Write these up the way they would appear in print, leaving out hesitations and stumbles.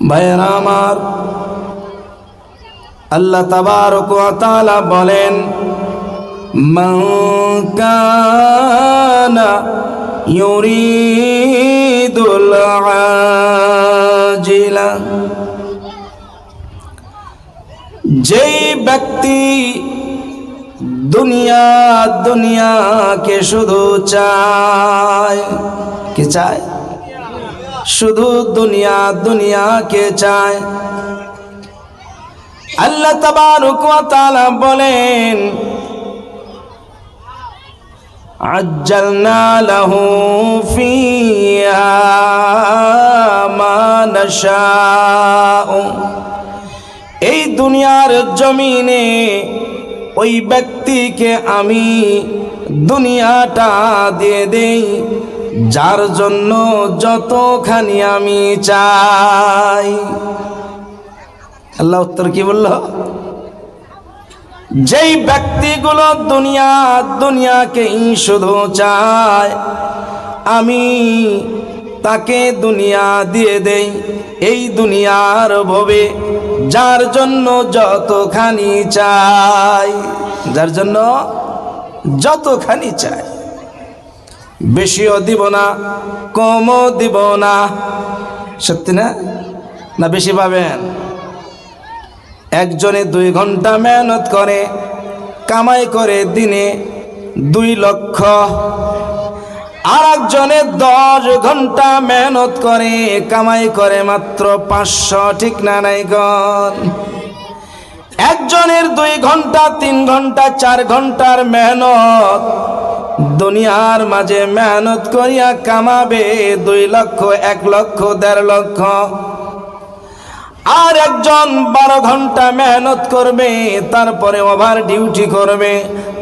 ভাইয়েরা আমার, আল্লাহ তাবারক ওয়া তাআলা বলেন, মান কানা ইউরিদুল আজিলা, যেই ব্যক্তি দুনিয়াকে শুধু চায়, কি চায়? শুধু দুনিয়াকে চায়। আল্লাহ তাবারক ওয়া তাআলা বলেন, আজ্জালনা লাহু ফিহা মা নাশাউ, এই দুনিয়ার জমিনে ওই ব্যক্তিকে আমি দুনিয়াটা দিয়ে দেই যার জন্য যতখানি আমি চাই। আল্লাহ উত্তর কি বলল? যেই ব্যক্তিগুলো দুনিয়াকে শুধু চায়, আমি তাকে দুনিয়া দিয়ে দেই এই দুনিয়ার ভোগে যার জন্য যতখানি চাই, যার জন্য যতখানি চাই। বেশিও দিব না, কমও দিব না। সত্যি না? না বেশি পাবেন? একজনে 2 ঘন্টা মেহনত করে, কামাই করে দিনে 2 লক্ষ, আর একজনে 10 ঘন্টা মেহনত করে, কামাই করে মাত্র 500। ঠিক না নাই গণ? একজনের 2 ঘন্টা, 3 ঘন্টা, 4 ঘন্টার মেহনত, দুনিয়ার মাঝে মেহনত করিয়া কামাবে 2 লক্ষ, 1 লক্ষ, 1.5 লক্ষ। আর একজন 12 ঘন্টা মেহনত করবে, তারপরে ওভার ডিউটি করবে,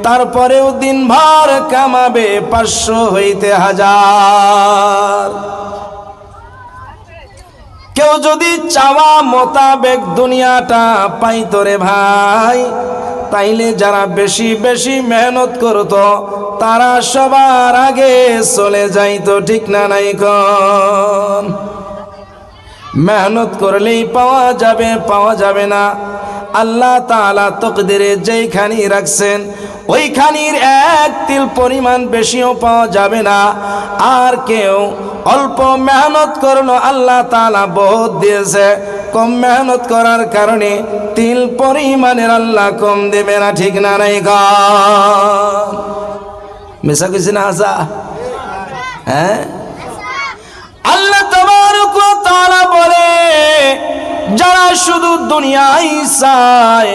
তারপরেও দিনভর কামাবে 500 হইতে 1000। কেউ যদি চাওয়া মোতাবেক দুনিয়াটা পাইতো রে ভাই, তাইলে যারা বেশি বেশি মেহনত করতো তারা সবার আগে চলে যাইতো। ঠিক না নাই কোন? মেহনত করলেই পাওয়া যাবে না। আল্লাহ তাআলা তকদিরে যেইখানি রাখছেন ওইখানির 1 তিল পরিমাণ বেশিও পাওয়া যাবে না। আর কেউ অল্প মেহনত করলো, আল্লাহ তাআলা বহুত দিয়েছে, কম মেহনত করার কারণে তিল পরিমাণের আল্লাহ কম দেবে না। ঠিক না নাই গো? মিশা কিছু না আসা? হ্যাঁ, আল্লাহ তাবারক ওয়া তাআলা বলে, যারা শুধু দুনিয়াই চায়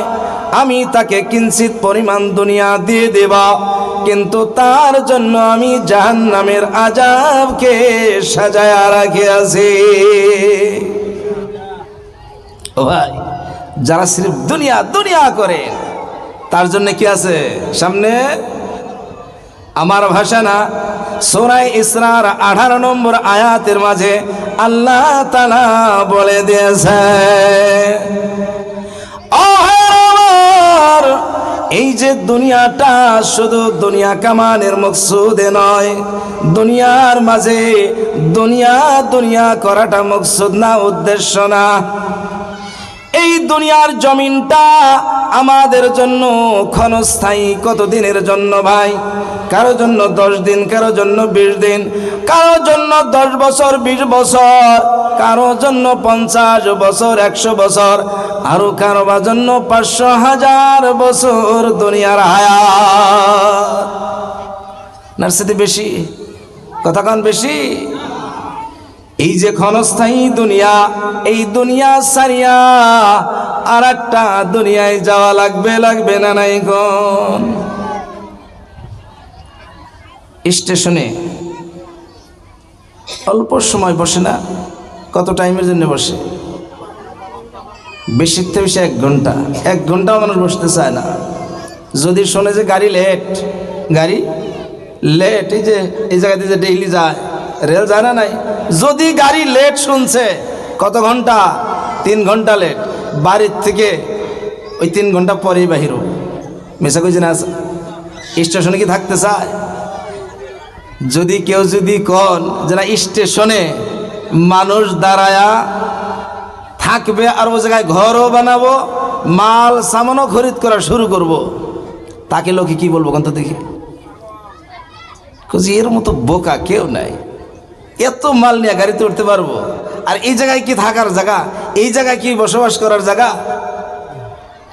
আমি তাকে কিঞ্চিত পরিমাণ দুনিয়া দিয়ে দেব, কিন্তু তার জন্য আমি জাহান্নামের আযাবকে সাজায়া রাখিয়াছি। ও ভাই, যারা সির্ফ দুনিয়া করে তার জন্য কি আছে সামনে? আমার ভাষা না, সূরা ইসরার 18 নম্বর আয়াতের মাঝে আল্লাহ তাআলা বলে দিয়েছে, এই যে দুনিয়াটা শুধু দুনিয়া কামানের মকসুদে নয়, দুনিয়ার মাঝে দুনিয়া করাটা মকসুদ না, উদ্দেশ্য না। এই দুনিয়ার জমিনটা আমাদের জন্য ক্ষণস্থায়ী। কতদিনের জন্য ভাই? কারো জন্য 10 দিন, কারো জন্য 20 দিন, কারো জন্য 10 বছর, 20 বছর, কারো জন্য 50 বছর, 100 বছর, আরো কারো জন্য 500, 1000 বছর দুনিয়ার হায়াত। নার্সিতে বেশি কথা কান বেশি। এই যে ক্ষণস্থায়ী দুনিয়া, এই দুনিয়া সারিয়া আর একটা দুনিয়ায় যাওয়া লাগবে না নাই কোন? স্টেশনে অল্প সময় বসে না? কত টাইমের জন্য বসে? বেশির থেকে বেশি 1 ঘন্টা। 1 ঘন্টাও মানুষ বসতে চায় না। যদি শোনে যে গাড়ি লেট, এই জায়গা দিয়ে যে ডেইলি যায়, রেল যায় না নাই, যদি গাড়ি লেট শুনছে, কত ঘন্টা? 3 ঘন্টা লেট, বাড়ির থেকে ওই 3 ঘন্টা পরেই বাহির। মেশা কইছে না, স্টেশনে কি থাকতে চায়? যদি কেউ যদি কন যে না স্টেশনে মানুষ দাঁড়ায়া থাকবে আর ও জায়গায় ঘরও বানাবো, মাল সামানও খরিদ করা শুরু করব। তাকে লোকে কি বলবো কন্ত দেখি, এর মতো বোকা কেউ নাই, এত মাল নিয়ে গাড়িতে উঠতে পারবো, আর এই জায়গায় কি থাকার জায়গা, এই জায়গায় কি বসবাস করার জায়গা?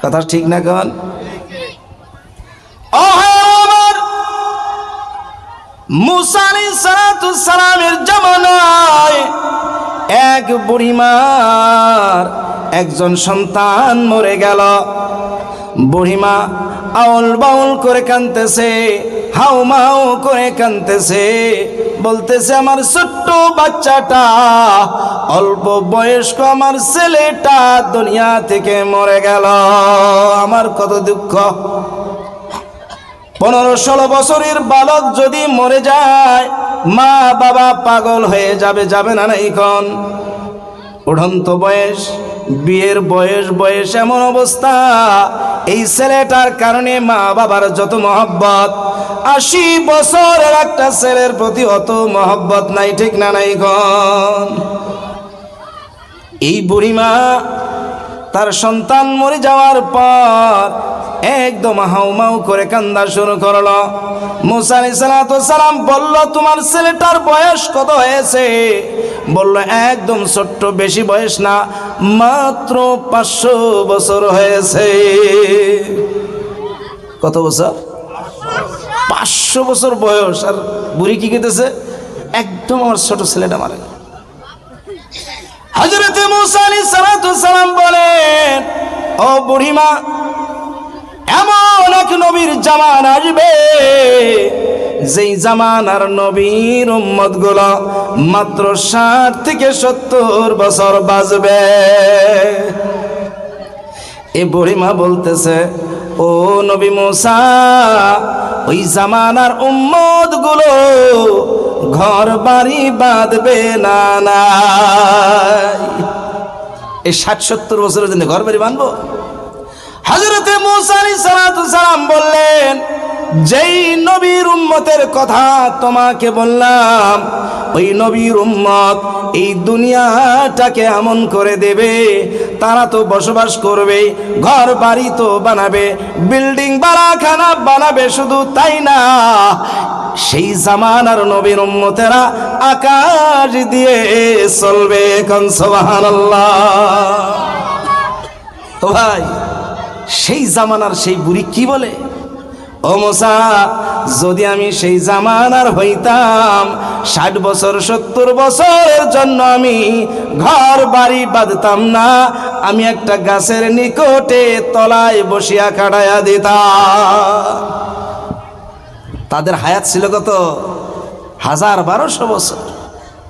কথা ঠিক না কেন? মুসা আলাইহিস সালামের জামানায় এক বুড়িমার একজন সন্তান মরে গেল। বুড়িমা আউল বাউল করে কাঁদতেছে, হাউমাউ করে কাঁদতেছে, বলতেছে আমার ছোট্ট বাচ্চাটা, অল্প বয়স্ক আমার ছেলেটা দুনিয়া থেকে মরে গেল, আমার কত দুঃখ। 15-16 বছরের বালক যদি মরে যায়, মা বাবা পাগল হয়ে যাবে, যাবে না এখন? উড়ন্ত বয়স, বিয়ের বয়স এমন অবস্থা, এই ছেলেটার কারণে মা বাবার যত মহব্বত, 80 বছরের একটা ছেলের প্রতি অত মহব্বত নাই, ঠিক না নাই এখন? এই বুড়িমা তার সন্তান মরে যাওয়ার পর একদম হাউমাউ করে কান্দা শুরু করলো। মুসা আলাইহিস সালাম বলল, তোমার ছেলেটার বয়স কত হয়েছে? বলল, একদম ছোট্ট, বেশি বয়স না, মাত্র 500 বছর হয়েছে। কত বছর? 500 বছর বয়স। আর বুড়ি কি কেটেছে, একদম আমার ছোট ছেলেটা মারা গেল। হযরত মুসা আলাইহিস সালাম বলেন, ও বুড়িমা, এমন এক নবীর জামান আসবে, যেই জামানার নবীর উম্মত গুলো মাত্র 60 থেকে 70 বছর বাঁচবে। এই বুড়িমা বলতেছে, ও নবী মুসা, ওই জামানার উম্মত গুলো ঘর বাড়ি বাঁধবে না, এই 60-70 বছরের জন্য ঘর বাড়ি বাঁধবো? হযরত মুসা আলাইহিস সালাম বললেন, যেই নবীর উম্মতের কথা তোমাকে বললাম, ওই নবীর উম্মত এই দুনিয়াটাকে এমন করে দেবে, তারা তো বসবাস করবে, ঘর বাড়ি তো বানাবে, বিল্ডিং বাড়াখানা বানাবে, শুধু তাই না, সেই জামানার নবীর উম্মতেরা আকাশ দিয়ে চলবে। কোন সুবহানাল্লাহ। তো ভাই, সেই জামানার সেই বুড়ি কি বলে, ও মুসা, যদি আমি সেই জামানার হইতাম, 60 বছর 70 বছরের জন্য আমি ঘর বাড়ি বাঁধতাম না, আমি একটা গাছের নিকটে তলায় বসিয়া কাটাইয়া দিতাম। তাদের হায়াত ছিল কত? 1000-1200 বছর।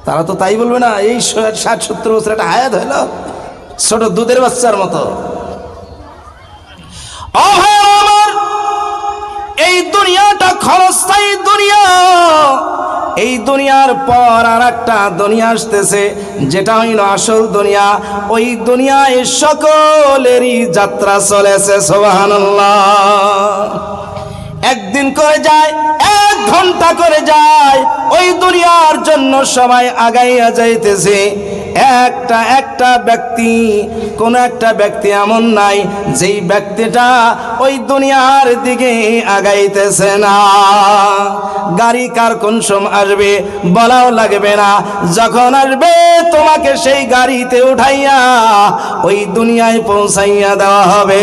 তারা তো তাই বলবে না, এই 60-70 বছর একটা হায়াত হইল, ছোট দুধের বাচ্চার মতো। এই দুনিয়াটা ক্ষণস্থায়ী দুনিয়া, এই দুনিয়ার পর আর একটা দুনিয়া আসতেছে, যেটা হইল আসল দুনিয়া। ওই দুনিয়ায় সকলেরই যাত্রা চলেছে, সুবহানাল্লাহ। একদিন করে যায়, 1 ঘন্টা করে যায়, ওই দুনিয়ার জন্য সবাই আগাইয়া যাইতেছে। একটা ব্যক্তি, কোন একটা ব্যক্তি এমন নাই যেই ব্যক্তিটা ওই দুনিয়ার দিকে আগাইতেছে না। গাড়ি কার কোন সময় আসবে বলাও লাগবে না, যখন আসবে তোমাকে সেই গাড়িতে উঠাইয়া ওই দুনিয়ায় পৌঁছাইয়া দেওয়া হবে।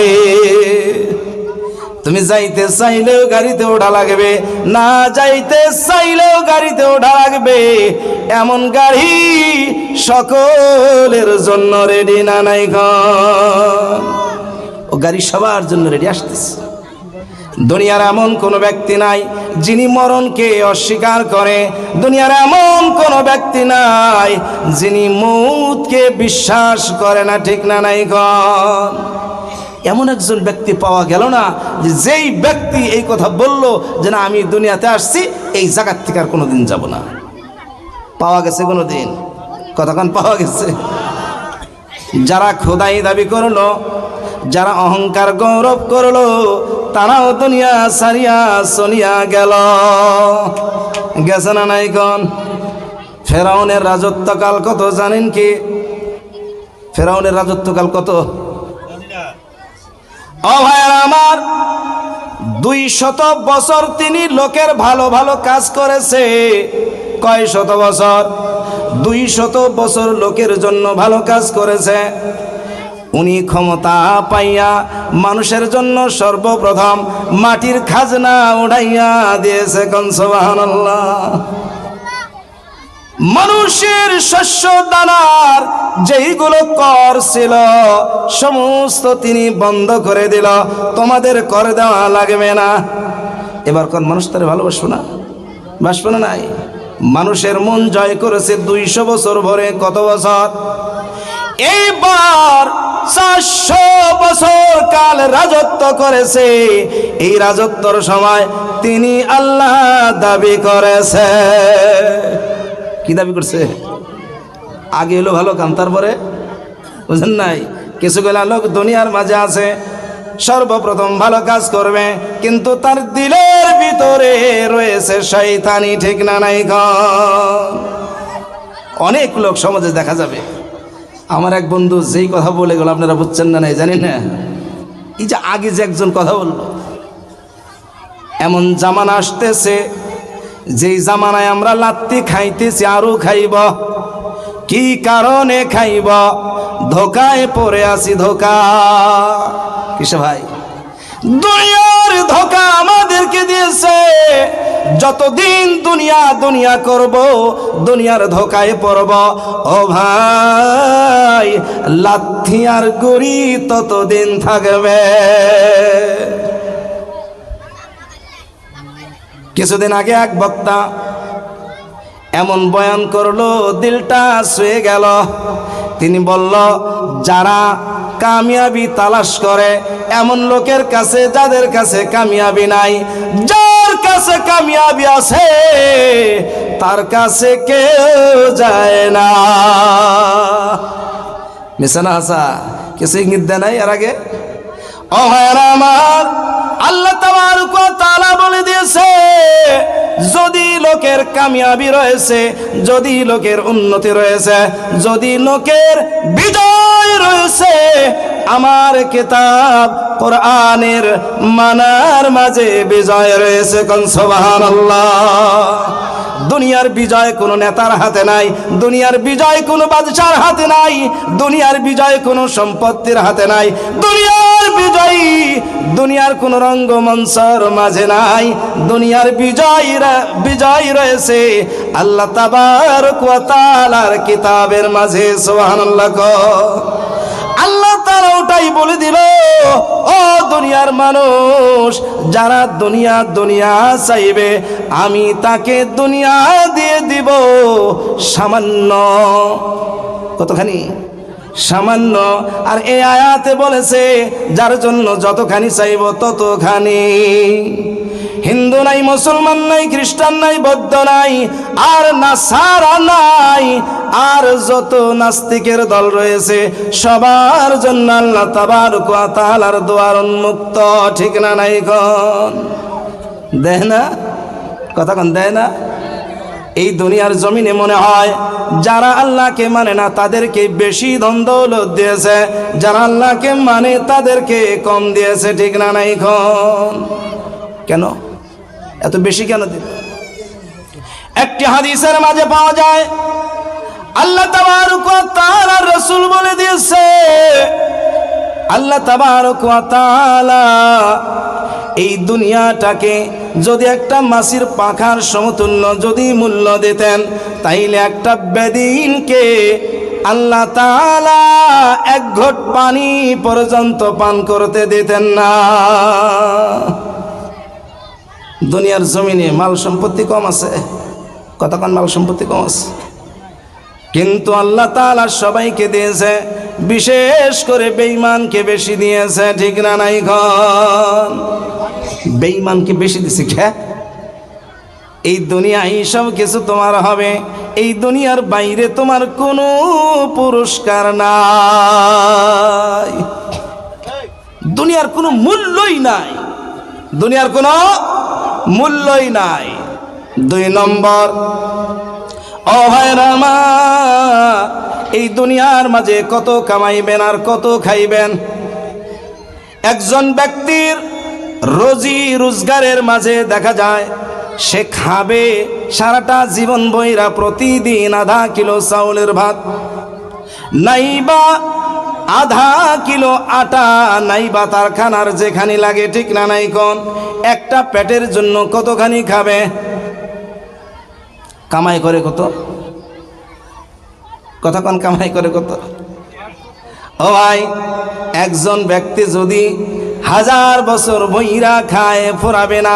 তুমি যাইতে চাইলেও গাড়িতে ওঠা লাগবে, না যাইতে চাইলেও গাড়িতে ওঠা লাগবে। এমন গাড়ি সকলের জন্য রেডি, না নাই? ও গাড়ি সবার জন্য রেডি আসতেছে। দুনিয়ার এমন কোন ব্যক্তি নাই যিনি মরণকে অস্বীকার করে, দুনিয়ার এমন কোন ব্যক্তি নাই যিনি মৌতকে বিশ্বাস করে না, ঠিক না নাই? এমন একজন ব্যক্তি পাওয়া গেল না যেই ব্যক্তি এই কথা বলল যে না, আমি দুনিয়াতে আসছি, এই জায়গার থেকে আর কোনোদিন যাব না। পাওয়া গেছে কোনোদিন? কতক্ষণ পাওয়া গেছে? যারা খোদাই দাবি করলো, যারা অহংকার গৌরব করলো, তারাও দুনিয়া সারিয়া চলিয়া গেল। গেছে না নাই? ফেরাউনের রাজত্বকাল কত জানেন কি? ফেরাউনের রাজত্বকাল কত? ও ভাইরা আমার, 200 বছর তিনি লোকের ভালো ভালো কাজ করেছে। কয় শত বছর? 200 বছর লোকের জন্য ভালো কাজ করেছে। উনি ক্ষমতা পাইয়া মানুষের জন্য সর্বপ্রথম মাটির খাজনা উড়াইয়া দিয়েছে। কোন সুবহানাল্লাহ। মানুষের শস্য দানার যেইগুলো কর ছিল সমস্ত তিনি বন্ধ করে দিল। তোমাদের কর দেওয়া লাগবে না। এবার কোন মানুষ তারে ভালোবাসবো না? বাসবো না? নাই। মানুষের মন জয় করেছে 200 বছর ভরে। কত বছর? এইবার 400 বছর কাল রাজত্ব করেছে। এই রাজত্বর সময় তিনি আল্লাহ দাবি করেছে। কি দাবি করছে? আগে এলো ভালো কাম, তারপরে বুঝেন নাই, কিছুগুলা লোক দুনিয়ার মাঝে আছে সর্বপ্রথম ভালো কাজ করবে, কিন্তু তার দিলের ভিতরে রয়েছে শয়তানি। ঠিক না? নাই? অনেক লোক সমাজে দেখা যাবে। আমার এক বন্ধু যেই কথা বলে গেল, আপনারা বুঝছেন না নাই জানি না, এই যে আগে যে একজন কথা বলল, এমন জামানা আসতেছে যেই জামানায় আমরা লাত্তি খাইতেছি, আরো খাইব। কি কারণে খাইব? ধোকায় পড়ে আছি। ধোকা কিসে ভাই? দুনিয়ার ধোকা আমাদেরকে দিয়েছে। যতদিন দুনিয়া দুনিয়া করব, দুনিয়ার ধোকায় পড়ব। ও ভাই, লাথি আর গুড়ি ততদিন থাকবে। কিছুদিন আগে এক বক্তা এমন বয়ান করলো, দিলটা ছুঁয়ে গেল। তিনি বলল, যারা কামিয়াবি তালাশ করে এমন লোকের কাছে, যাদের কাছে কামিয়াবি নাই, যার কাছে কামিয়াবি আছে তার কাছে কেউ যায় না। মিশানা হাসা কিছু ইঙ্গিত দেয় নাই এর আগে? ও ভাইরা আমার, আল্লাহ তাবারক ওয়া তাআলা বলে দিয়েছে, যদি লোকের কামিয়াবি রয়েছে, যদি লোকের উন্নতি রয়েছে, যদি লোকের বিজয় রয়েছে, আমার কিতাব কোরআনের মানার মাঝে বিজয় রয়েছে। কোন সুবহানাল্লাহ। দুনিয়ার বিজয় কোনো নেতার হাতে নাই, দুনিয়ার বিজয় কোনো বাদশার হাতে নাই, দুনিয়ার বিজয় কোনো সম্পত্তির হাতে নাই, দুনিয়ার বিজয় দুনিয়ার কোনো রঙ্গমঞ্চের মাঝে নাই। দুনিয়ার বিজয় রয়েছে আল্লাহ তাবারক ওয়া তাআলার কিতাবের মাঝে। সুবহানাল্লাহ। আল্লাহ তাআলা ওটাই বলে দিল, ও দুনিয়ার মানুষ, যারা দুনিয়া দুনিয়া চাইবে, আমি তাকে দুনিয়া দিয়ে দিব সামান্য। কতখানি? সামান্য। আর এই আয়াতে বলেছে, যার জন্য যতখানি চাইব ততখানি। হিন্দু নাই, মুসলমান নাই, খ্রিস্টান নাই, বৌদ্ধ নাই, আর নাসারা নাই, আর যত নাস্তিকের দল রয়েছে সবার জন্য আল্লাহ তাবারক ওয়া তাআলার দুয়ার উন্মুক্ত। ঠিক না? নাই? কোন দেয় না? কথা কোন দেয় না? এই দুনিয়ার জমিনে মনে হয় যারা আল্লাহকে মানে না তাদেরকে বেশি ধন দৌলত দিয়েছে, যারা আল্লাহকে মানে তাদেরকে কম দিয়েছে। ঠিক না? নাই? কোন কেন এত বেশি কেন দিল? একটি হাদিসের মাঝে পাওয়া যায়, আল্লাহ তাবারক ওয়া তাআলা রাসূল বলে দিয়েছে, আল্লাহ তাবারক ওয়া তাআলা এই দুনিয়াটাকে যদি একটা মাছির পাখার সমতুল্য যদি মূল্য দিতেন, তাইলে একটা বেদিনকে আল্লাহ তাআলা এক ঘট পানি পর্যন্ত পান করতে দিতেন না। দুনিয়ার জমিনে মাল সম্পত্তি কম আছে, কতক্ষণ মাল সম্পত্তি কম আছে, কিন্তু আল্লাহ তাআলা সবাইকে দিয়েছে, বিশেষ করে বেঈমানকে বেশি দিয়েছে। ঠিক না? নাই? কোন বেঈমানকে বেশি দিছে। কে? এই দুনিয়ায় সব কিছু তোমার হবে, এই দুনিয়ার বাইরে তোমার কোনো পুরস্কার নাই, দুনিয়ার কোনো মূল্যই নাই, দুনিয়ার কোনো মূল্যই নাই। 2 নম্বর, ও ভাইরা আমার, এই দুনিয়ার মাঝে কত কামাইবেন আর কত খাইবেন। একজন ব্যক্তির রোজি রোজগারের মাঝে দেখা যায় সে খাবে সারাটা জীবন বইরা প্রতিদিন আধা কিলো চাউলের ভাত, নাইবা আধা কিলো আটা, নাইবা তার খানার যেখানে লাগে, ঠিক না নাই কোন? একটা পেটের জন্য কতখানি খাবে? কামাই করে কত? কতক্ষণ কামাই করে কত? ও ভাই, একজন ব্যক্তি যদি 1000 বছর বইরা খায় ফুরাবে না,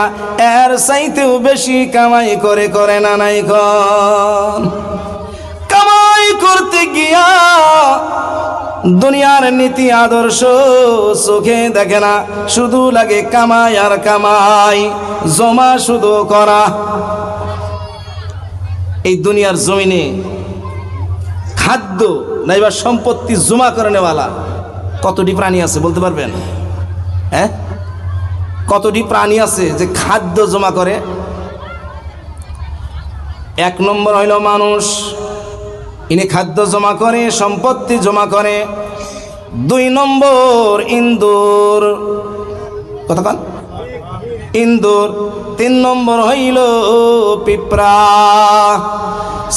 এর চাইতেও বেশি কামাই করে না নাই কোন? কামাই করতে গিয়া দুনিয়ার নীতি আদর্শ চোখে দেখে না, শুধু লাগে কামাই আর কামাই, জমা শুধু করা। এই দুনিয়ার জমিনে খাদ্য নাইবা সম্পত্তি জমা করে নেওয়ালা কতটি প্রাণী আছে বলতে পারবেন? হ্যাঁ, কতটি প্রাণী আছে যে খাদ্য জমা করে? 1 নম্বর হইল মানুষ, ইনি খাদ্য জমা করে, সম্পত্তি জমা করে। 2 নম্বর ইন্দুর, কতক্ষণ? ইন্দুর। 3 নম্বর হইল পিঁপড়া।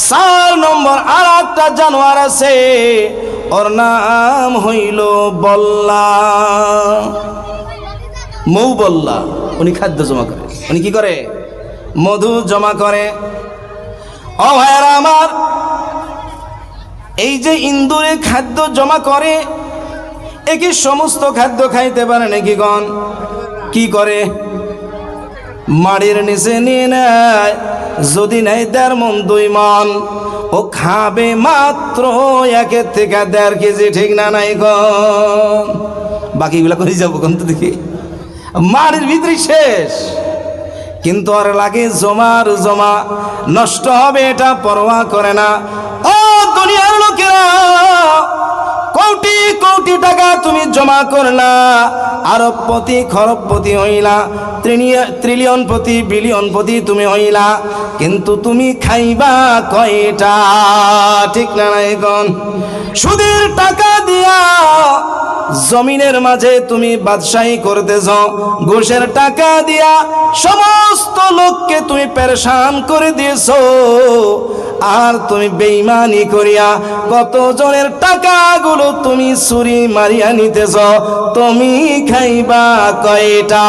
4 নম্বর আর একটা জানোয়ার আছে, ওর নাম হইল বল্লা, মৌ বল্লা। উনি খাদ্য জমা করে। উনি কি করে? মধু জমা করে। ও ভাইয়েরা আমার, এই যে ইন্দুরে খাদ্য জমা করে, একই সমস্ত খাদ্য খাইতে পারে নাকি গণ? কি করে? মাড়ির নিচে নিয়ে নেয়, যদি নেয় 1.5 মণ 2 মণ, ও খাবে মাত্র 1 থেকে 1.5 কেজি, ঠিক না নাই গণ? বাকিগুলা করে যাবো কোন তো দেখি, মাড়ির ভিতরে শেষ। কিন্তু আর লাগে জমার জমা, নষ্ট হবে এটা পরোয়া করে না। ও দুনিয়ার লোকেরা, কোটি কোটি টাকা তুমি জমা করলা, আরবপতি খরবপতি হইলা, ট্রিলিয়নপতি বিলিয়নপতি তুমি হইলা, কিন্তু তুমি খাইবা কয়টা? ঠিক না নাই কোন? সুদের টাকা দিয়া জমিনের মাঝে তুমি বাদশাহী করতেছ, ঘুষের টাকা দিয়া সমস্ত লোককে তুমি পেরেশান করে দিয়েছ, আর তুমি বেঈমানি করিয়া কত জনের টাকাগুলো তুমি চুরি মারিয়া নিতেছ। তুমি খাইবা কয়টা?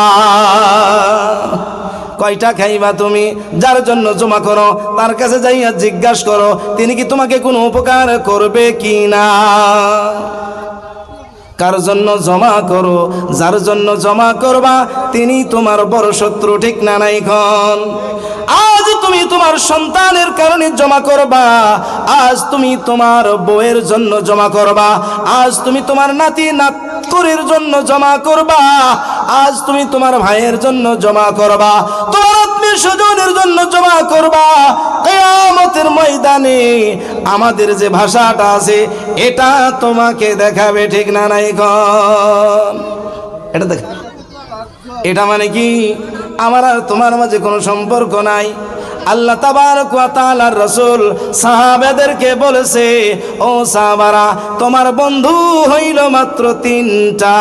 কয়টা খাইবা তুমি? যার জন্য জমা করো তার কাছে যাইয়া জিজ্ঞাসা করো তিনি কি তোমাকে কোনো উপকার করবে কি না। কার জন্য জমা করো? যার জন্য জমা করবা তিনি তোমার বড় শত্রু, ঠিক না নাই খন? আজ তুমি তোমার সন্তানের কারণে জমা করবা, আজ তুমি তোমার বউয়ের জন্য জমা করবা, আজ তুমি তোমার নাতি নাতকুরের জন্য জমা করবা, আজ তুমি তোমার ভাইয়ের জন্য জমা করবা, তোমার আত্মীয় স্বজনের জন্য জমা করবা। কিয়ামতের ময়দানে আমাদের যে ভাষাটা আছে এটা তোমাকে দেখাবে, ঠিক না নাই খন? এটা দেখ, এটা মানে কি? আমার আর তোমার মাঝে কোনো সম্পর্ক নাই। আল্লাহ তাবারক ওয়া তাআলার রাসূল সাহাবাদেরকে বলেছে, ও সাহাবারা, তোমার বন্ধু হইল মাত্র 3টা।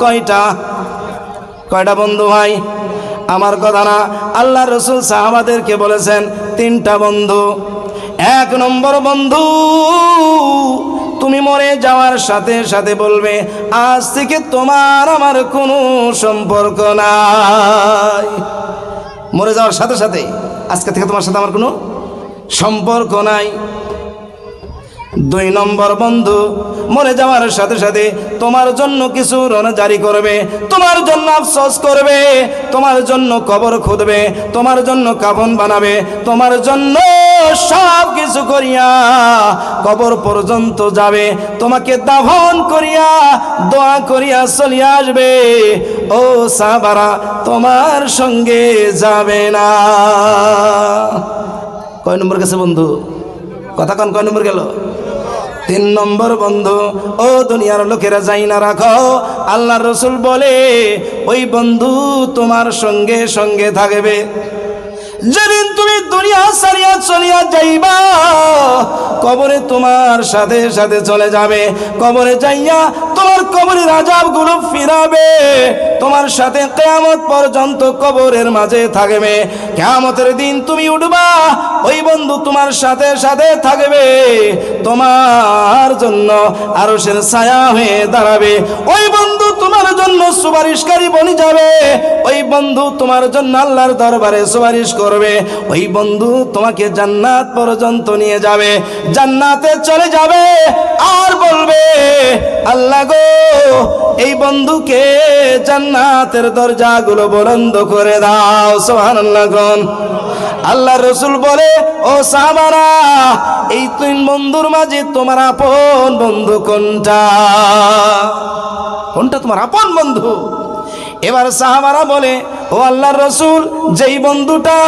কয়টা? কয়টা বন্ধু ভাই? আমার কথা না, আল্লাহ রাসূল সাহাবাদেরকে বলেছেন 3টা বন্ধু। 1 নম্বর বন্ধু, তুমি মরে যাওয়ার সাথে সাথে বলবে আজ থেকে তোমার আমার কোনো সম্পর্ক নাই। মরে যাওয়ার সাথে সাথে আজকে থেকে তোমার সাথে আমার কোনো সম্পর্ক নাই। 2 নম্বর বন্ধু, মরে যাওয়ার সাথে সাথে তোমার জন্য কিছু রণ জারি করবে, তোমার জন্য আফসোস করবে, তোমার জন্য কবর খুঁড়বে, তোমার জন্য কাফন বানাবে, তোমার জন্য সব কিছু করিয়া কবর পর্যন্ত যাবে, তোমাকে দাফন করিয়া দোয়া করিয়া চলে আসবে। ও সাহাবারা, তোমার সঙ্গে যাবে না। কয় নম্বর গেছে বন্ধু? কথা কন, কয় নম্বর গেল? 3 নম্বর বন্ধু। ও দুনিয়ার লোকেরা, যাই না রাখো, আল্লাহর রাসূল বলে ওই বন্ধু তোমার সঙ্গে সঙ্গে থাকবে। যেদিন তুমি দুনিয়া ছাড়িয়া চলিয়া যাইবা, কবরে তোমার সাথে সাথে চলে যাবে। কবরে যাইয়া তোমার কবরের আযাবগুলো ফিরাবে, তোমার সাথে কিয়ামত পর্যন্ত কবরের মাঝে থাকবে। কিয়ামতের দিন তুমি উঠবা, ওই বন্ধু তোমার সাথে সাথে থাকবে, তোমার জন্য আরশের ছায়া হয়ে দাঁড়াবে। ওই বন্ধু তোমার জন্য সুপারিশকারী বনে যাবে। ওই বন্ধু তোমার জন্য আল্লাহর দরবারে সুপারিশ করবে। ওই বন্ধু তোমাকে জান্নাত পর্যন্ত নিয়ে যাবে, জান্নাতে চলে যাবে আর বলবে, আল্লাহ গো, এই বন্ধুকে জান্নাতের দরজাগুলো বন্ধ করে দাও। সুবহানাল্লাহ। আল্লাহ রসুল বলে, ও সাহাবারা, এই তিন বন্ধুর মাঝে তোমার আপন বন্ধু কোনটা? কোনটা তোমার আপন বন্ধু? এবার সাহাবারা বলে, ও আল্লাহর রসুল, যেই বন্ধুটা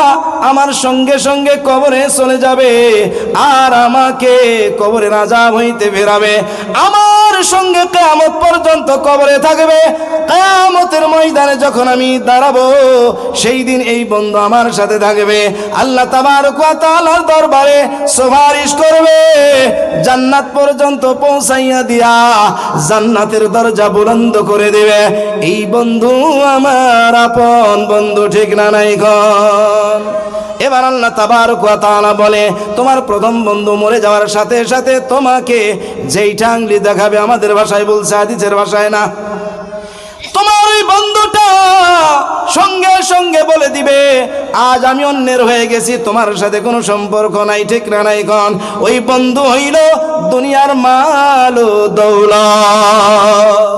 আমার সঙ্গে সঙ্গে কবরে চলে যাবে আর আমাকে কবরের আযাব হইতে ফেরাবে, আমার সঙ্গে কিয়ামত পর্যন্ত কবরে থাকবে, কিয়ামতের ময়দানে যখন আমি দাঁড়াবো সেই দিন এই বন্ধু আমার সাথে থাকবে। আল্লাহ তাবারক ওয়া তাআলার দরবারে সুপারিশ করবে, জান্নাত পর্যন্ত পৌঁছাইয়া দিয়া জান্নাতের দরজা বুলন্দ করে দেবে। এই বন্ধু আমার আপন বন্ধু, ঠিক না নাই গণ? এবার আল্লাহ তাবারক ওয়া তাআলা বলে, তোমার প্রথম বন্ধু মরে যাওয়ার সাথে সাথে তোমাকে যেইটা আঙ্গুলি দেখাবে, আমাদের ভাষায় বলছে, হাদিসের ভাষায় না, তোমার ওই বন্ধুটা সঙ্গে সঙ্গে বলে দিবে, আজ আমি অন্যের হয়ে গেছি, তোমার সাথে কোনো সম্পর্ক নাই, ঠিক না নাই গণ? ওই বন্ধু হইল দুনিয়ার মাল ও দৌলত।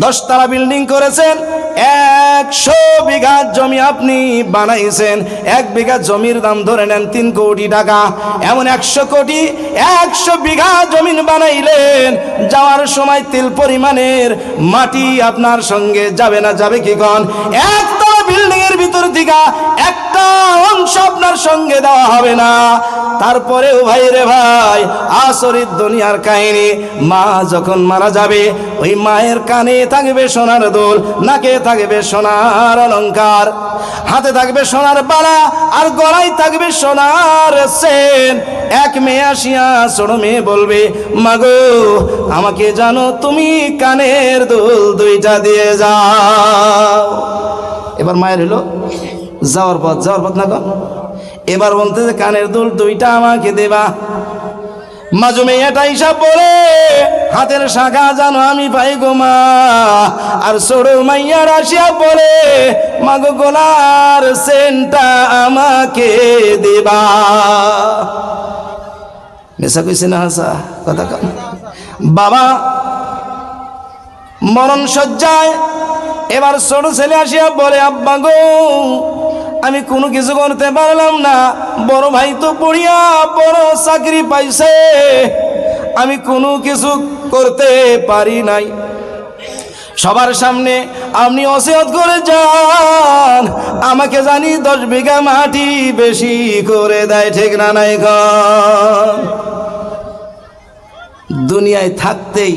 10 তলা বিল্ডিং করেছেন, 100 বিঘা জমি আপনি বানাইছেন, 1 বিঘা জমির দাম ধরে নেন 3 কোটি টাকা। এমন 100 বিঘা জমিন বানাইলেন, যাওয়ার সময় তিল পরিমাণের মাটি আপনার সঙ্গে যাবে না? যাবে কি গণ? 1 তলা বিল্ডিং এর ভিতর থেকে একটা অংশ আপনার সঙ্গে দেওয়া হবে না। তারপরেও ভাই রে ভাই, আসরিত দুনিয়ার কাহিনী, মা যখন মারা যাবে, ওই মায়ের কানে থাকবে সোনার দুল, নাকে থাকবে সোনার অলংকার, হাতে থাকবে সোনার বালা, আর গলায় থাকবে সোনার চেন। এক মেয়ে আসিয়া ছোট মেয়ে বলবে, মাগো, আমাকে জানো তুমি কানের দুল 2টা দিয়ে যাও। এবার মায়ের হলো যাওয়ার পথ না গো। এবার বলতে, কানের দুল 2টা আমাকে দেবা। মাজু মেয়েটা হিসাব বলে, হাতের শাখা জানো আমি পাই গো মা। আর ছোট মাইয়ার আসিয়া বলে, মাগো, গলার সেনটা আমাকে দেবা। মেসা কইছে না হাসা কথা কন? বাবা মরণ শয্যায়, এবার ছোট ছেলে আসিয়া বলে, আব্বা গো, আমি কোনো কিছু করতে পারলাম না, বড় ভাই তো পড়িয়া বড় চাকরি পাইছে, আমি কোনো কিছু করতে পারি নাই। সবার সামনে আপনি ওসিয়ত করে যান, আমাকে জানি 10 বিঘা মাটি বেশি করে দেয়, ঠিক না নাই গণ? দুনিয়ায় থাকতেই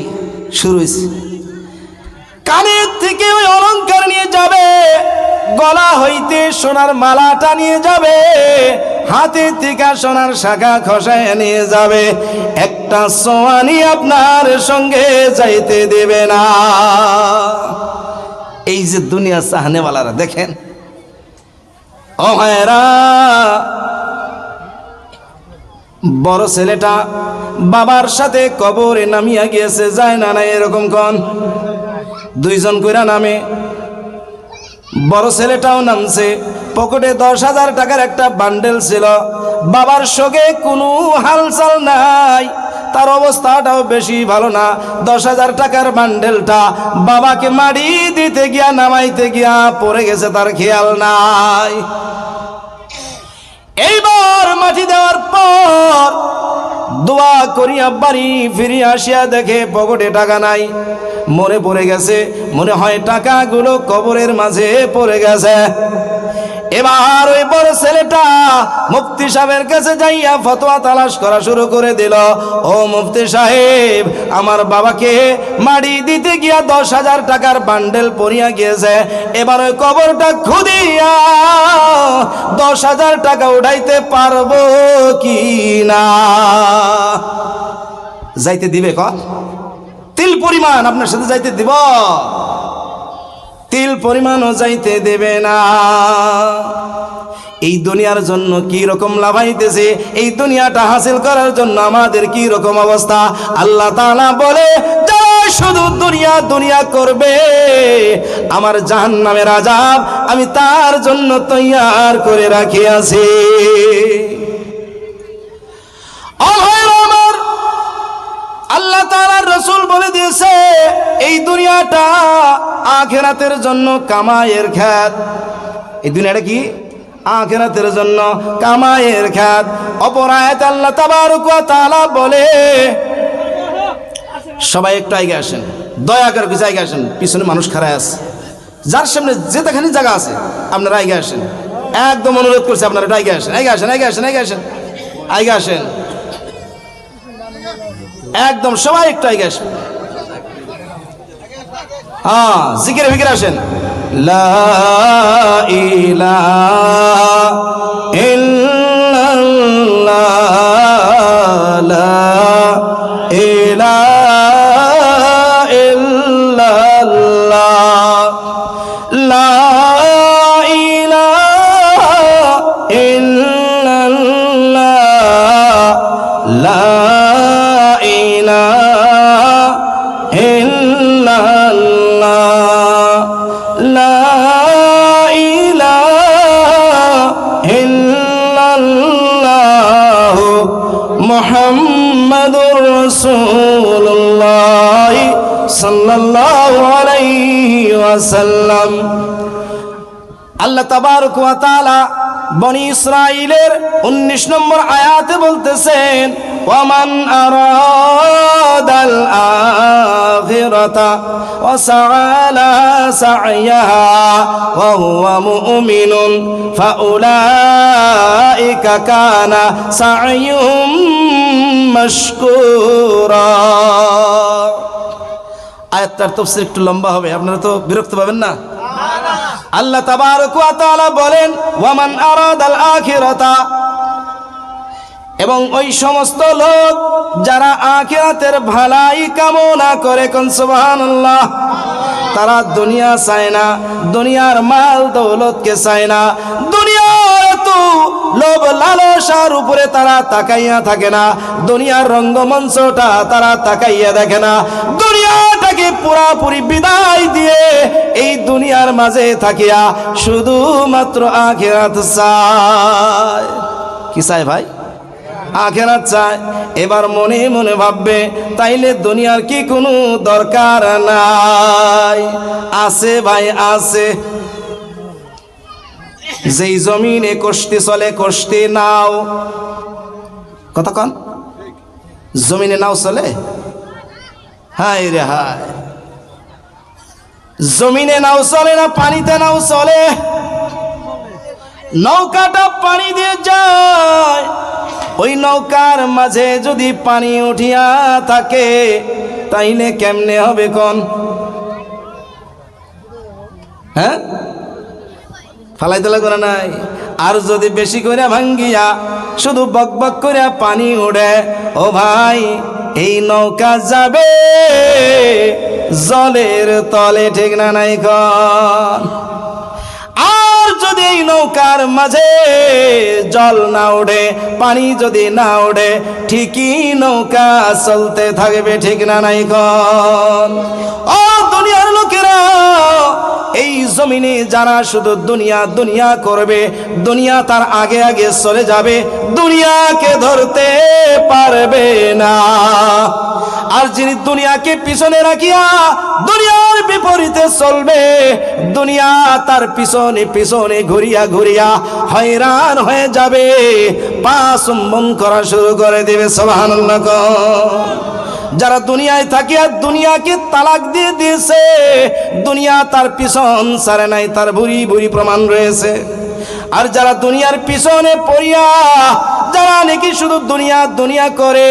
শুরু হয়েছে, কানের থেকে ওই অলংকার নিয়ে যাবে, গলা হইতে সোনার মালাটা নিয়ে যাবে, হাতে থেকে সোনার শাখা খসায় নিয়ে যাবে, একটা সোয়ানি আপনার সঙ্গে যাইতে দেবে না। এই যে দুনিয়া চাহনেওয়ালারা দেখেন, ও ভাইরা, বড় ছেলেটা বাবার সাথে কবরে নামিয়া গিয়েছে, যায় না না এরকম কোন? 2 জন কইরা নামে, বড় ছেলেটাও নামছে, পকেটে 10,000 টাকার একটা বান্ডেল ছিল, বাবার সঙ্গে কোনো হালচাল নাই, তার অবস্থাটাও বেশি ভালো না। 10,000 টাকার বান্ডেলটা বাবাকে মাটি দিতে গিয়া, নামাইতে গিয়া পড়ে গেছে, তার খেয়াল নাই। এইবার মাটি দেওয়ার পর দোয়া করিয়া বাড়ি ফিরে আসিয়া দেখে পকেটে টাকা নাই, মনে পড়ে গেছে, মনে হয় টাকাগুলো কবরের মাঝে পড়ে গেছে। এবার ওই বড় ছেলেটা মুফতি সাহেবের কাছে যাইয়া ফতোয়া তালাশ করা শুরু করে দিল। ও মুফতি সাহেব, আমার বাবাকে মাটি দিতে গিয়া 10,000 টাকার বান্ডেল পড়িয়া গিয়েছে, এবার ওই কবরটা খুদিয়া 10,000 টাকা উঠাইতে পারবো কি না? যাইতে দিবে? তিল পরিমাণ আপনার সাথে যাইতে দিব? তিল পরিমাণও যাইতে দেবে না। এই দুনিয়ার জন্য কি রকম লাভাইতেছে, এই দুনিয়াটা হাসিল করার জন্য আমাদের কি রকম অবস্থা। আল্লাহ তাআলা বলে, যারা শুধু দুনিয়া দুনিয়া করবে, আমার জাহান্নামের আযাব আমি তার জন্য তৈয়ার করে রাখিয়াছি। আল্লাহ তাআলার রাসূল বলে দিয়েছে, এই দুনিয়াটা আখিরাতের জন্য কামাইয়ের খেত। এই দুনিয়াটা কি? আখিরাতের জন্য কামাইয়ের খেত। অপর আয়াতে আল্লাহ তাবারক ওয়া তাআলা বলে, সবাই একটু আগে আসেন, দয়া করে কিছু আগে আসেন, পিছনে মানুষ খাড়ায় আছে, যার সামনে যেখানে জায়গা আছে আপনারা আগে আসেন, একদম অনুরোধ করছি আপনারা একটু আগে আসেন, আগে আসেন, আগে আসেন, আগে আসেন, আগে আসেন, একদম সবাই একটু আগে আসেন। হ্যাঁ, জিকিরে ফিকিরে আসেন। লা ইলাহা ইল্লাল্লাহ, লা ইলাহা ইল্লাল্লাহ, লা ইলাহা ইল্লাল্লাহ, লা মুহাম্মাদুর রাসূলুল্লাহ সাল্লাল্লাহু আলাইহি ওয়াসাল্লাম। আল্লাহ তাবারক ওয়া তাআলা বনি ইসরাঈলের 19 নম্বর আয়াতে বলতেছেন, ওয়ামান আরাদাল আখিরাতা ওয়া সাআলা সা'য়াহা ওয়া হুয়া মুমিনুন ফাউলাইকা কানা সা'য়ুহুম মাশকুরা। আয়াতটার তাফসীর একটু লম্বা হবে, আপনারা তো বিরক্ত পাবেন না? আল্লাহ তাবারক ওয়া তাআলা বলেন, ওয়ামান আরাদাল আখিরাতা, এবং ওই সমস্ত লোক যারা আখিরাতের ভালাই কামনা করে, কোন সুবহানাল্লাহ, তারা দুনিয়া চায় না, দুনিয়ার মাল দৌলতকে চায় না, দুনিয়ার তো লোভ লালসার উপরে তারা তাকাইয়া থাকে না, দুনিয়ার রঙ্গমঞ্চটা তারা তাকাইয়া দেখে না, দুনিয়াটাকে পুরাপুরি বিদায় দিয়ে এই দুনিয়ার মাঝে থাকিয়া শুধুমাত্র আখিরাত চায়। কি চায় ভাই? আখিরাত চায়। এবার মনে মনে ভাববে, তাইলে দুনিয়ার কি কোনো দরকার নাই? আছে ভাই, আছে। যেই জমিনে কষ্টি চলে, কষ্টি নাও, কথা কন, জমিনে নাও চলে? হায় রে হায়, জমিনে নাও চলে না, পানিতে নাও চলে? নৌকাটা পানি দিয়ে যায়, ওই নৌকার মাঝে যদি পানি উঠিয়া থাকে তাইলে কেমনে হবে কোন? হ্যাঁ, ফালাইতে লাগবে নাই। আর যদি বেশি করে ভাঙ্গিয়া শুধু বক বক করে পানি উঠে, ও ভাই, এই নৌকা যাবে জলের তলে, ঠিক না নাই কোন? আর যদি এই নৌকার মাঝে জল না ওঠে, পানি যদি না ওঠে, ঠিকই নৌকা চলতে থাকবে, ঠিক না নাই কোন? ও দুনিয়ার লোকেরা, এই জমিনে যারা শুধু দুনিয়া দুনিয়া করবে, দুনিয়া তার আগে আগে চলে যাবে, দুনিয়াকে ধরতে পারবে না। আর যিনি দুনিয়াকে পিছনে রাখিয়া দুনিয়ার বিপরীতে চলবে, দুনিয়া তার পিছনে পিছনে ঘুরিয়া ঘুরিয়া হয়রান হয়ে যাবে, পা চুম্বন করা শুরু করে দেবে। সুবহানাল্লাহ। যারা দুনিয়ায় থাকিয়া দুনিয়াকে তালাক দিয়ে দিয়েছে, দুনিয়া তার পিছন ছাড়ে নাই, তার ভুরি ভুরি প্রমাণ রয়েছে। আর যারা দুনিয়ার পিছনে পড়িয়া যারা নাকি শুধু দুনিয়া দুনিয়া করে,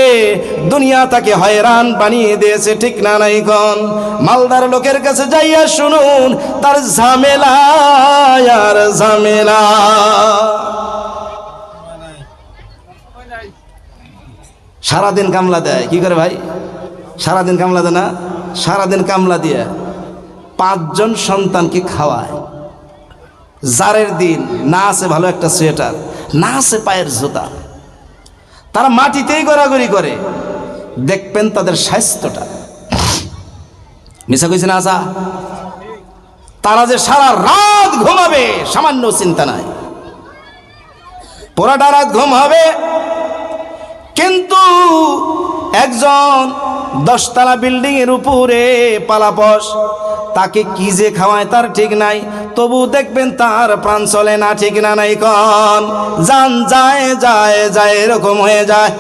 দুনিয়া তাকে হয়রান বানিয়ে দিয়েছে, ঠিক না নাই কোন? মালদার লোকের কাছে যাইয়া শুনুন তার ঝামেলা আর ঝামেলা। সারাদিন কামলা দেয়, কি করে ভাই? সারাদিন কামলা দেয় না? সারাদিন কামলা দিয়ে 5 জন সন্তানকে খাওয়ায়। জারের দিন না আছে ভালো একটা সোয়েটার, না আছে পায়ের জুতা, তারা মাটিতেই গড়াগড়ি করে। দেখবেন তাদের স্বাস্থ্যটা, মিশা কইছে না আসা, তারা যে সারা রাত ঘুমাবে সামান্য চিন্তা নাই, পুরাটা রাত ঘুম হবে। কিন্তু একজন 10 তলা বিল্ডিং এর উপরে পালাপস, তাকে কি যে খাওয়ায় তার ঠিক নাই, তবু দেখবেন তার প্রাণ চলে না, ঠিক না নাই কোন? জান যায় যায় যায় এরকম হয়ে যায়।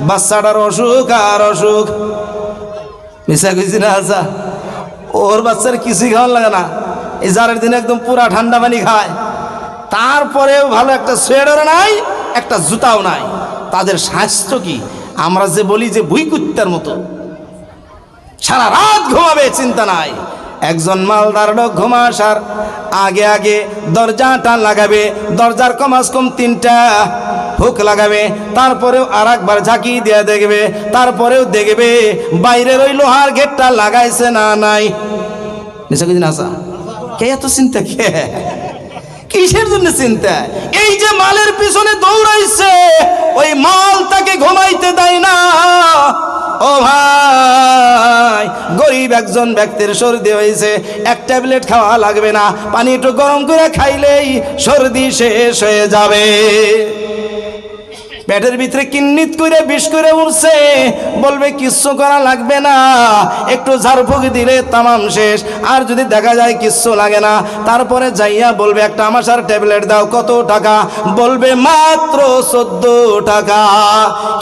বাচ্চাটার অসুখ আর অসুখ, মিশা কইছি না আসা, ওর বাচ্চার কিছুই খাওয়ার লাগে না, এই জারের দিনে একদম পুরা ঠান্ডা পানি খায়, তারপরেও ভালো একটা সোয়েটারও নাই, একটা জুতাও নাই। তাদের স্বাস্থ্য কি আমরা যে বলি যে ভুইকুত্তার মতো, সারা রাত ঘুমাবে চিন্তা নাই। একজন মালদার লোক ঘুমা আসার আগে আগে দরজাটা লাগাবে, দরজার কমাস কম 3টা হুক লাগাবে, তারপরেও আর একবার ঝাঁকি দিয়ে দেখবে, তারপরেও দেখবে বাইরের ওই লোহার গেটটা লাগাইছে না নাই। আসা কে এত চিন্তা, কে কিসের জন্য চিন্তা? এই যে মালের পিছনে দৌড়াইছে, ওই মাল তাকে ঘুমাইতে দেয় না। ও ভাই, গরিব একজন ব্যক্তির সর্দি হয়েছে, 1 ট্যাবলেট খাওয়া লাগবে না, পানি একটু গরম করে খাইলেই সর্দি শেষ হয়ে যাবে। পেটের ভিতরে কিন্নিত করে বিষ করে উঠছে, বলবে কিচ্ছু করা লাগবে না, একটু ঝাড়ফুঁক দিলে তামাম শেষ। আর যদি দেখা যায় কিচ্ছু লাগে না, তারপরে যাইয়া বলবে একটা আমাশার ট্যাবলেট দাও, কত টাকা? বলবে মাত্র 14 টাকা।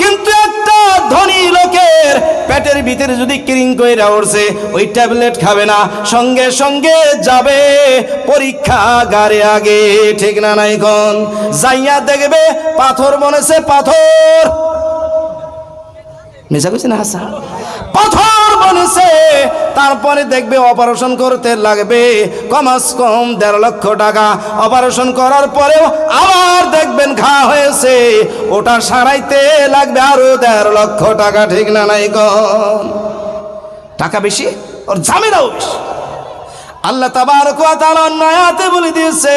কিন্তু একটা ধনী লোকের পেটের ভিতরে যদি ক্রিং কইরা উঠছে, ওই ট্যাবলেট খাবে না, সঙ্গে সঙ্গে যাবে পরীক্ষাগারে আগে, ঠিক না নাই কোন? যাইয়া দেখবে পাথর বনেছে, পাথর, মিশা কইছে না হাসা, পাথর বনেছে। তারপরে দেখবে অপারেশন করতে লাগবে কমাস কম 1.5 লক্ষ টাকা। অপারেশন করার পরেও আবার দেখবেন ঘা হয়েছে, ওটা সারাইতে লাগবে আরো 1.5 লক্ষ টাকা, ঠিক না নাই কোন? টাকা বেশি, ওর ঝামেলাও বেশি। আল্লাহ তাবারক ওয়া তাআলা আয়াতে বলে দিয়েছে,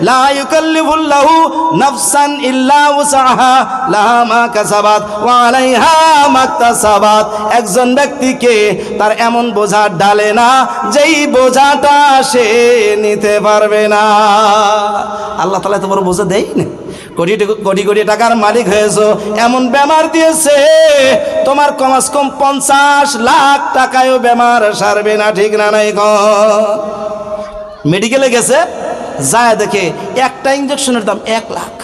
লা ইউকাল্লিফুল্লাহু নাফসান ইল্লা উসআহা লাহা মা কাসাবাত ওয়া আলাইহা মাকতাসাবাত। একজন ব্যক্তিকে তার এমন বোঝা ডালে না যেই বোঝাটা সে নিতে পারবে না। আল্লাহ তাআলা তো বড় বোঝা দেয় না। কোটি কোটি টাকার মালিক হয়েছো, এমন বেমার দিয়েছে তোমার কমাস কম 50 লাখ টাকায়ও বেমার সারবে না, ঠিক না নাই কোন? মেডিকেলে গেছে, যায় দেখে একটা ইঞ্জেকশনের দাম 1 লাখ।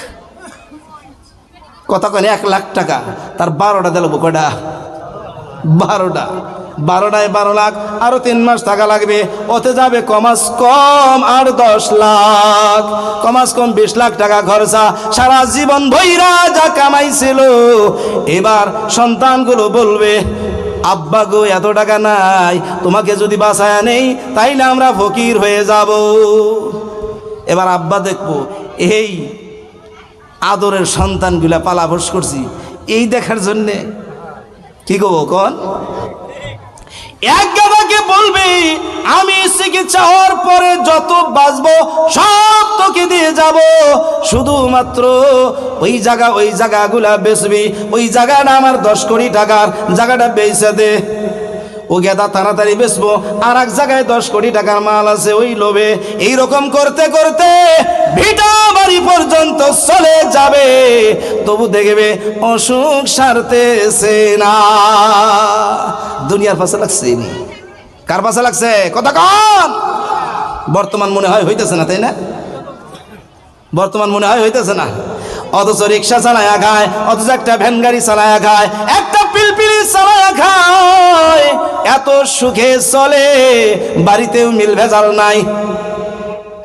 কথা কেন 1 লাখ টাকা, তার 12টা দিল, কয়টা? 12টা। 12টায় 12 লাখ, আরো 3 মাস থাকা লাগবে, ওতে যাবে কমাস কম আর 10 লাখ, কমাস কম 20 লাখ টাকা খরচা। সারা জীবন ভৈরা যা কামাইছিল, এবার সন্তানগুলো বলবে আব্বা গো এত টাকা নাই, তোমাকে যদি বাঁচায় নেই তাইলে আমরা ফকির হয়ে যাব। এবার আব্বা দেখবো এই আদরের সন্তানগুলা পালাবস করছি, এই দেখার জন্যে কি করবো কন? এক গাদাকে বলবে আমি চিকিৎসা হওয়ার পরে যত বাঁচবো সব তোকে দিয়ে যাব, শুধুমাত্র ওই জায়গাগুলা বেচবি, ওই জায়গাটা আমার 10 কোটি টাকার, জায়গাটা বেচে দে। ও গেদা তাড়াতাড়ি বেচবো, আর এক জায়গায় 10 কোটি টাকার মাল আছে, ওই লোভে এইরকম করতে করতে ভিটা বাড়ি পর্যন্ত চলে যাবে, তবু দেখবে অসুখ সারতেছে না। দুনিয়ার পাশে লাগছে, কার পাশে লাগছে? কথা কন। বর্তমান মনে হয় হইতেছে না, তাই না? বর্তমান মনে হয় হইতেছে না। অথচ রিক্সা চালায়া খায়, অথচ একটা ভ্যান গাড়ি চালায়া খায়, একটা পিলপিলি চালায়া খায়, এত সুখে চলে, বাড়িতেও মিল ভেজাল নাই,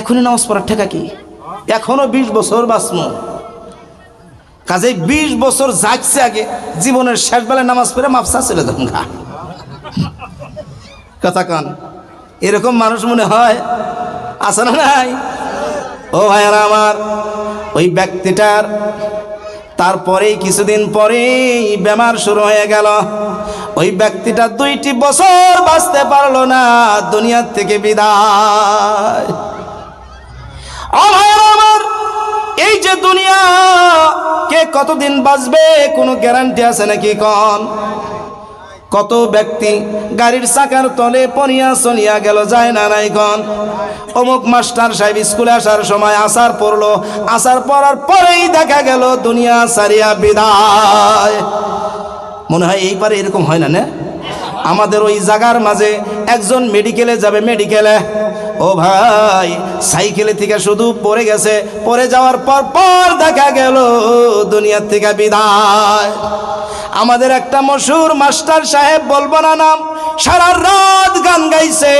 এখনই নামাজ পড়ার ঠেকা কি? এখনো 20 বছর বাঁচমো, কাজে 20 বছর যাচ্ছে আগে, জীবনের শেষ বেলায় নামাজ পড়ে মাপসা চলে যাবো গা। কথা কন, এরকম মানুষ মনে হয় আছে না নাই? ও ভাইয়ারা আমার, ওই ব্যক্তিটার তারপরেই কিছুদিন পরেই বেমার শুরু হয়ে গেল। ওই ব্যক্তিটা 2টি বছর বাঁচতে পারলো না, দুনিয়ার থেকে বিদায়। ও ভাইয়ারা আমার, এই যে দুনিয়া, কে কতদিন বাঁচবে কোনো গ্যারান্টি আছে নাকি কন? কত ব্যক্তি গাড়ির চাকার তলে পনিয়া চলিয়া গেল, যায় না নাই কন? অমুক মাস্টার সাহেব স্কুলে আসার সময় আসার পড়লো, আসার পড়ার পরেই দেখা গেল দুনিয়া সারিয়া বিদায়। মনে হয় এইবারে এরকম হয় না না? আমাদের ওই জায়গার মাঝে একজন মেডিকেলে যাবে, মেডিকেলে, ও ভাই সাইকেলে থেকে শুধু পড়ে গেছে, পড়ে যাওয়ার পর দেখা গেল দুনিয়ার থেকে বিদায়। আমাদের একটা মশহুর মাস্টার সাহেব, বলবো না নাম, সারা রাত গান গাইছে,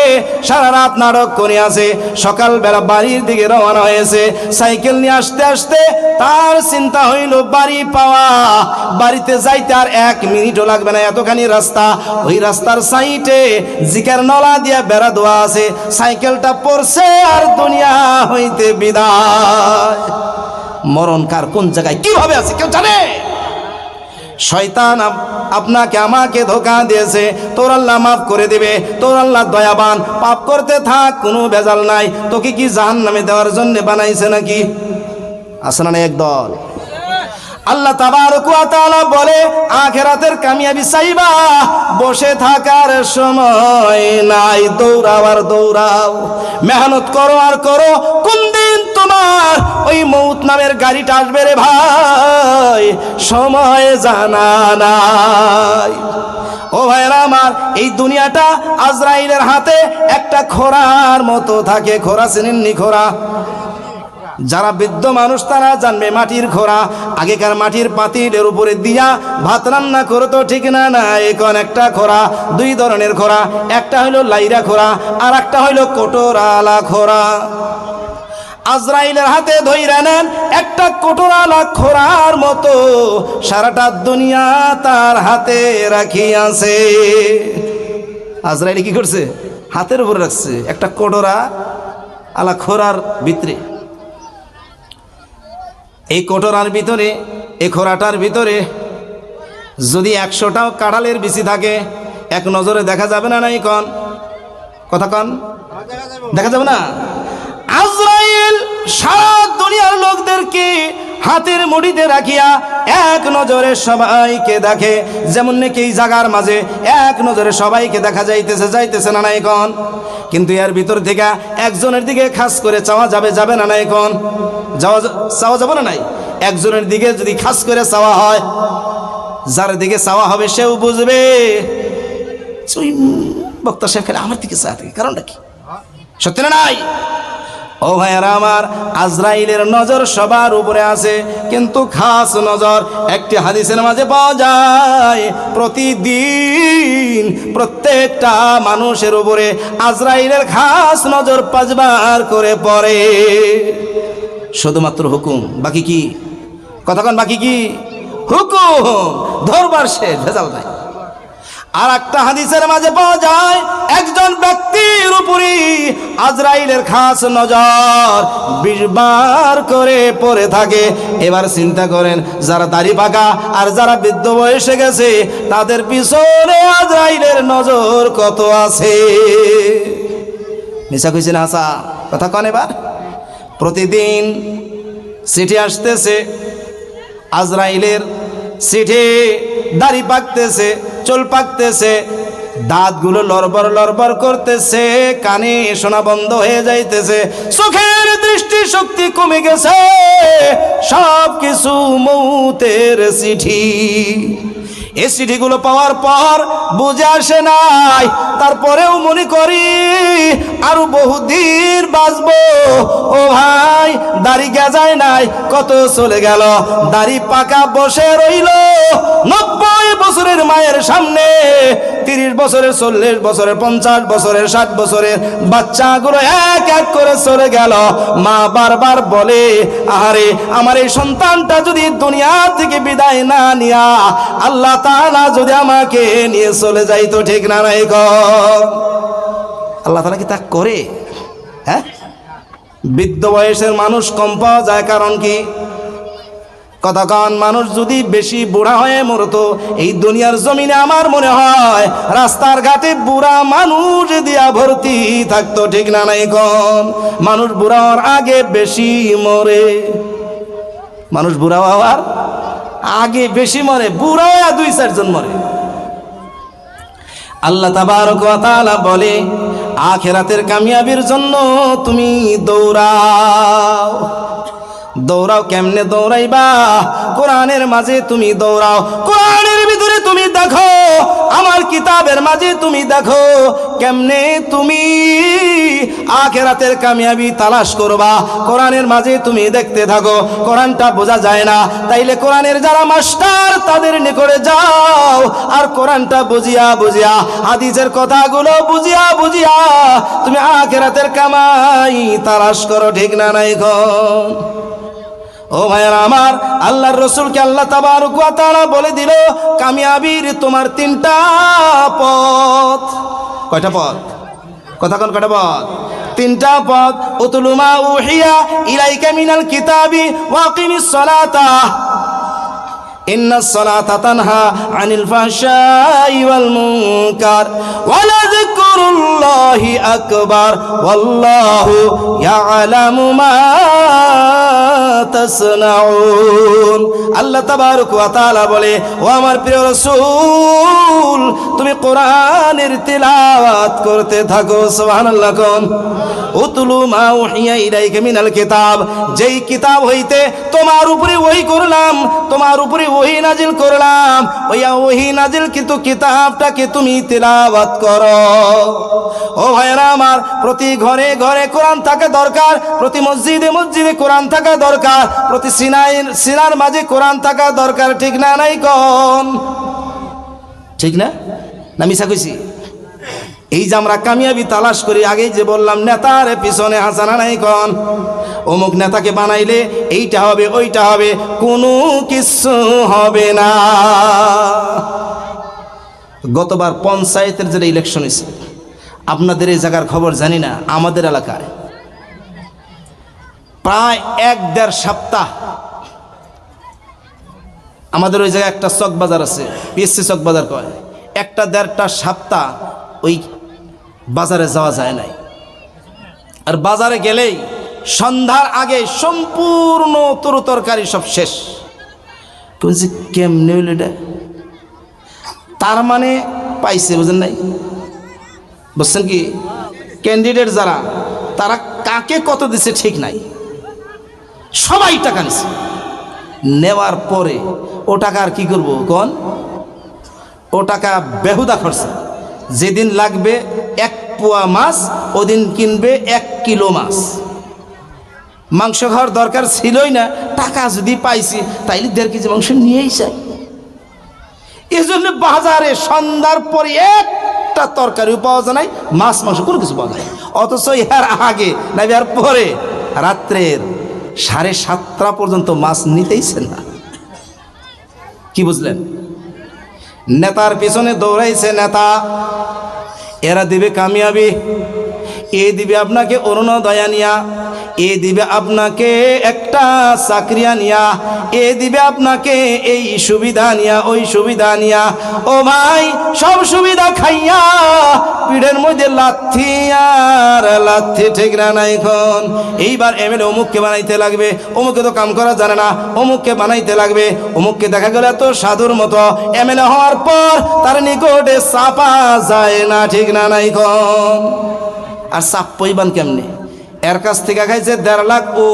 সারা রাত নাটক করে আছে, সকালবেলা বাড়ির দিকে রওনা হয়েছে। সাইকেল নিয়ে আসতে আসতে তার চিন্তা হইল বাড়ি পাওয়া, বাড়িতে যাইতে আর 1 মিনিটও লাগবে না, এতখানি রাস্তা। ওই রাস্তার সাইডে জিকার নলা দিয়া বেড়া দেওয়া আছে, সাইকেলটা পড়ছে আর দুনিয়া হইতে বিদায়। মরণ কার কোন জায়গায় কিভাবে আছে কেউ জানে? শয়তান আপনাকে আমাকে ধোঁকা দিয়েছে, তোর আল্লাহ মাফ করে দিবে, তোর আল্লাহ দয়াবান, পাপ করতে থাক, কোনো ভেজাল নাই। তোকে কি জাহান্নামে দেওয়ার জন্য বানাইছে নাকি? আসে না একদল। আল্লাহ তাবারক ওয়া তাআলা বলে, আখিরাতের কামিয়াবি চাইবা, বসে থাকার সময় নাই, দৌড়াও আর দৌড়াও, মেহনত করো আর করো। কোন দিন তোমার ওই মৌত নামের গাড়িটা আসবে রে ভাই, সময় জানা নাই। ও ভাইরা আমার, এই দুনিয়াটা আজরাইলের হাতে একটা খোরার মতো থাকে। খোরা চিনেননি? খোরা, যারা বৃদ্ধ মানুষ তারা জানবে, মাটির খোরা। আগেকার মাটির পাতিলের উপরে দিয়া ভাত রান্না করতো, ঠিক না? না, এখন একটা খোরা, 2 ধরনের খোরা, একটা হইলো লাইরা খোরা আর একটা হইলো কোটরালা খোরা। আজরাইলের হাতে ধইরা নেন একটা কোটরালা খোরার মতো, সারাটা দুনিয়া তার হাতে রাখিয়াছে। আজরাইল কি করছে? হাতের উপরে রাখছে একটা কোটরা আলা খোরার ভিতরে। এই কোটরার ভিতরে, এই খোরাটার ভিতরে যদি 100টাও কাঁঠালের বিচি থাকে, এক নজরে দেখা যাবে না? নাই কন? কথা কন, দেখা যাবে না? আজরাইল সারা দুনিয়ার লোকদেরকে হাতের মুঠিতে রাখিয়া এক নজরে সবাইকে দেখে। যেমন নাকি এই জায়গার মাঝে এক নজরে সবাইকে দেখা যাইতেছে না নাই কন? কিন্তু এর ভিতর থেকে একজনের দিকে খাস করে চাওয়া যাবে না নাই কন? চাওয়া যাবে না নাই? একজনের দিকে যদি খাস করে চাওয়া হয়, যার দিকে চাওয়া হবে সেও বুঝবে বক্তা সাহেব খালি আমার দিকে চাওয়া থাকে, কারণটা কি? সত্যি না নাই? ও ভাইয়ারা আমার, আজরাইলের নজর সবার উপরে আছে, কিন্তু খাস নজর একটি হাদিসের মাঝে পাওয়া যায়। প্রতিদিন প্রত্যেকটা মানুষের উপরে আজরাইলের খাস নজর 5 বার করে পড়ে। শুধুমাত্র হুকুম, বাকি কি? কতক্ষণ বাকি কি? হুকুম ধরবার শেষ, ভেজাল নাই। আর একটা হাদিসের মাঝে পাওয়া যায়, একজন ব্যক্তির উপরে আজরাইলের খাস নজর 20 বার করে পড়ে থাকে। এবার চিন্তা করেন, যারা দাড়ি পাকা আর যারা বৃদ্ধ বয়সে গেছে, তাদের পিছনে আজরাইলের নজর কত আছে? মিশা কইছেন হাসা? কথা কন এবার। প্রতিদিন চিঠি আসতেছে, আজরাইলের চিঠি, দাড়ি পাকতেছে, চুল পাকতেছে, দাঁতগুলো লড়বড় করতেছে, কানে শোনা বন্ধ হয়ে যাইতেছে, চোখের দৃষ্টি শক্তি কমে গেছে, সব কিছু মৌতের চিঠি। এই চিঠিগুলো পাওয়ার পর বুঝে আসে নাই, তারপরেও মনে করি আরো বহুদিন বাঁচবো। ও ভাই, দাড়ি গেজায় নাই, কত চলে গেল, দাড়ি পাকা বসে রইল 90 বছরের মায়ের সামনে, 30 বছরের, 40 বছরের, 50 বছরের, 60 বছরের বাচ্চাগুলো এক এক করে চলে গেল। মা বারবার বলে, আরে আমার এই সন্তানটা যদি দুনিয়া থেকে বিদায় না নিয়া আল্লাহ তাআলা যদি আমাকে নিয়ে চলে যাইতো, ঠিক না নাই গো? আল্লাহ তাআলা কি তা করে? হ্যাঁ, বৃদ্ধ বয়সের মানুষ কম পাওয়া যায়, কারণ কি? কতক্ষণ মানুষ যদি বেশি বুড়া হয়ে মরতো, এই দুনিয়ার জমিনে আমার মনে হয় রাস্তার ঘাটে বুড়া মানুষ দিয়া ভর্তি থাকতো, ঠিক না নাই কোন? মানুষ বুড়া হওয়ার আগে বেশি মরে, মানুষ বুড়া হওয়ার আগে বেশি মরে, বুড়া হওয়া 2-4 জন মরে। আল্লাহ তাবারক ওয়া তাআলা বলে, আখিরাতের কামিয়াবির জন্য তুমি দৌড়াও। দৌড়াও, কেমনে দৌড়াইবা? কোরআনের মাঝে তুমি দৌড়াও, কোরআনের ভিতরে তুমি দেখো, আমার কিতাবের মাঝে তুমি দেখো কেমনে তুমি আখিরাতের কামিয়াবি তালাশ করবা। কোরআনের মাঝে তুমি দেখতে থাকো, কোরআনটা বোঝা যায় না, তাইলে কোরআনের যারা মাস্টার তাদের নিকটে যাও, আর কোরআনটা বুঝিয়া বুঝিয়া, হাদিসের কথাগুলো বুঝিয়া বুঝিয়া তুমি আখিরাতের কামাই তালাশ করো, ঠিক না নাই খন? ও ভাইরা আমার, আল্লাহর রাসূলকে আল্লাহ তাবারক ওয়া তাআলা বলে দিল, কামিয়াবির তোমার 3টা পথ। কয়টা পথ? কথা কোন কয়টা পথ? 3টা পথ। উতলু মা উহিয়া ইলাইকা মিনাল কিতাবি ওয়া আকিমিস সালাতা ইন্নাস সালাতা তানহা আনিল ফাহশাই ওয়াল মুনকার ওয়া লাযিকরুল্লাহি আকবার ওয়াল্লাহু ইয়ালামু মা তাসনাউন। আল্লাহ তাবারক ওয়া তাআলা বলে, ও আমার প্রিয় রাসূল, তুমি কোরআনের তিলাওয়াত করতে থাকো। সুবহানাল্লাহ কোন? উতলু মা উহিয়া ইলাইকা মিনাল কিতাব, যেই কিতাব হইতে তোমার উপরে ওহী করলাম, তোমার উপরে ওহী নাজিল করলাম, ওই ওহী নাজিল কিন্তু কিতাবটাকে তুমি তিলাওয়াত করো। ও ভাইরা আমার, প্রতি ঘরে ঘরে কোরআন থাকা দরকার, প্রতি মসজিদে মসজিদে কোরআন থাকা দরকার, প্রতি সিনার মাঝে কোরআন থাকা দরকার, ঠিক না নাই কোন? ঠিক না? না মিছা কইছি? এই যে আমরা কামিয়াবি তালাশ করি, আগেই যে বললাম নেতার পিছনে হাসানা নাই কোন? অমুক নেতাকে বানাইলে এইটা হবে ওইটা হবে, কোনো কিছু হবে না। গতবার পঞ্চায়েতের যে ইলেকশন হয়েছে, আপনাদের এই জায়গার খবর জানি না, আমাদের এলাকায় প্রায় 1-1.5 সপ্তাহ আমাদের ওই জায়গায় একটা চক বাজার আছে, পিএসসি চক বাজার কয়, 1-1.5 সপ্তাহ ওই বাজারে যাওয়া যায় নাই। আর বাজারে গেলেই সন্ধ্যার আগে সম্পূর্ণ তরকারি সব শেষ। কেমনে হইল এটা? তার মানে পাইছে, বুঝেন নাই? বুঝছেন কি? ক্যান্ডিডেট যারা, তারা কাকে কত দিছে ঠিক নাই, সবাই টাকা নিছে। নেওয়ার পরে ও টাকা আর কি করবো কোন? ও টাকা বেহুদা খরচা। যেদিন লাগবে 1 পোয়া মাছ, ওদিন কিনবে 1 কিলো মাছ। মাংস খাওয়ার দরকার ছিলই না, টাকা যদি পাইছি তাইলে 1.5 কেজি মাংস নিয়েই যাই। এই জন্য বাজারে সন্ধ্যার পরে একটা তরকারিও পাওয়া যায় নাই, মাছ মাংস কোনো কিছু পাওয়া যায়। অথচ এর আগে না এর পরে রাত্রের 7:30 পর্যন্ত মাছ নিতেইছেন না। কি বুঝলেন? নেতার পিছনে দৌড়াইছে নেতা, এরা দিবে কামিয়াবি, এ দিবে আপনাকে অরুণোদয় নিয়া, এ দিবে আপনাকে একটা চাকরি নিয়া, এ দিবে আপনাকে এই সুবিধা নিয়া, ওই সুবিধা নিয়া। ও ভাই, সব সুবিধা খাইয়া পিঠের মধ্যে লাথি আর লাথি, ঠিক না নাই এখন? এইবার এমএলএ অমুককে বানাইতে লাগবে, অমুকে তো কাম করা জানে না, অমুককে বানাইতে লাগবে, অমুককে দেখা গেল এত সাধুর মতো, এমএলএ হওয়ার পর তার নিকটে চাপা যায় না, ঠিক না নাই এখন? আর চাপ পইবান কেমনে? এর কাছ থেকে খাইছে 1.5 লাখ, ও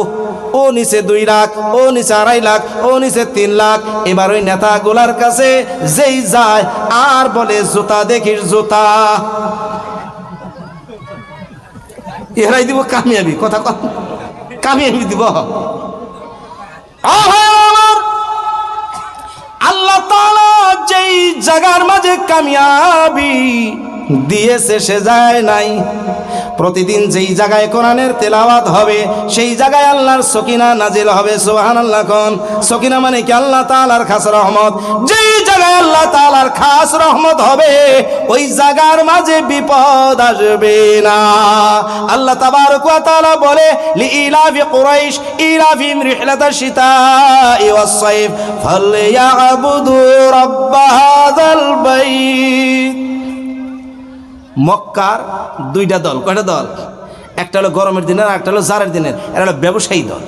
ও নিচে 2 লাখ, ও নিচে 2.5 লাখ, ও নিচে 3 লাখ। এবার ওই নেতাগুলার কাছে যেই যায় আর বলে জুতা দেখিস জুতা, এরাই দিব কামিয়াবি। কথা কম কামিয়াবি দিব। আল্লাহ তাআলা যেই জায়গার মাঝে কামিয়াবি দিয়েছে সে যায় নাই। প্রতিদিন যেই জায়গায় কোরআনের তেলাওয়াত হবে সেই জায়গায় আল্লাহর সকিনা নাজিল হবে। সুবহানাল্লাহ কোন সকিনা মানে কি? আল্লাহ তাআলার খাস রহমত। যেই জায়গায় আল্লাহ তাআলার খাস রহমত হবে ওই জায়গার মাঝে বিপদ আসবে না। আল্লাহ তাবারক ওয়া তাআলা বলে লিইলাফি কুরাইশ ইলাফিহিম রিহলাতাশ শিতাই ওয়াস সাইফ ফালইয়াবুদু রাব্ব হাযাল বাইত। মক্কার 2টা দল। কয়টা দল? একটা হলো গরমের দিনের আর একটা হলো জারের দিনের। এরা হলো ব্যবসায়ী দল,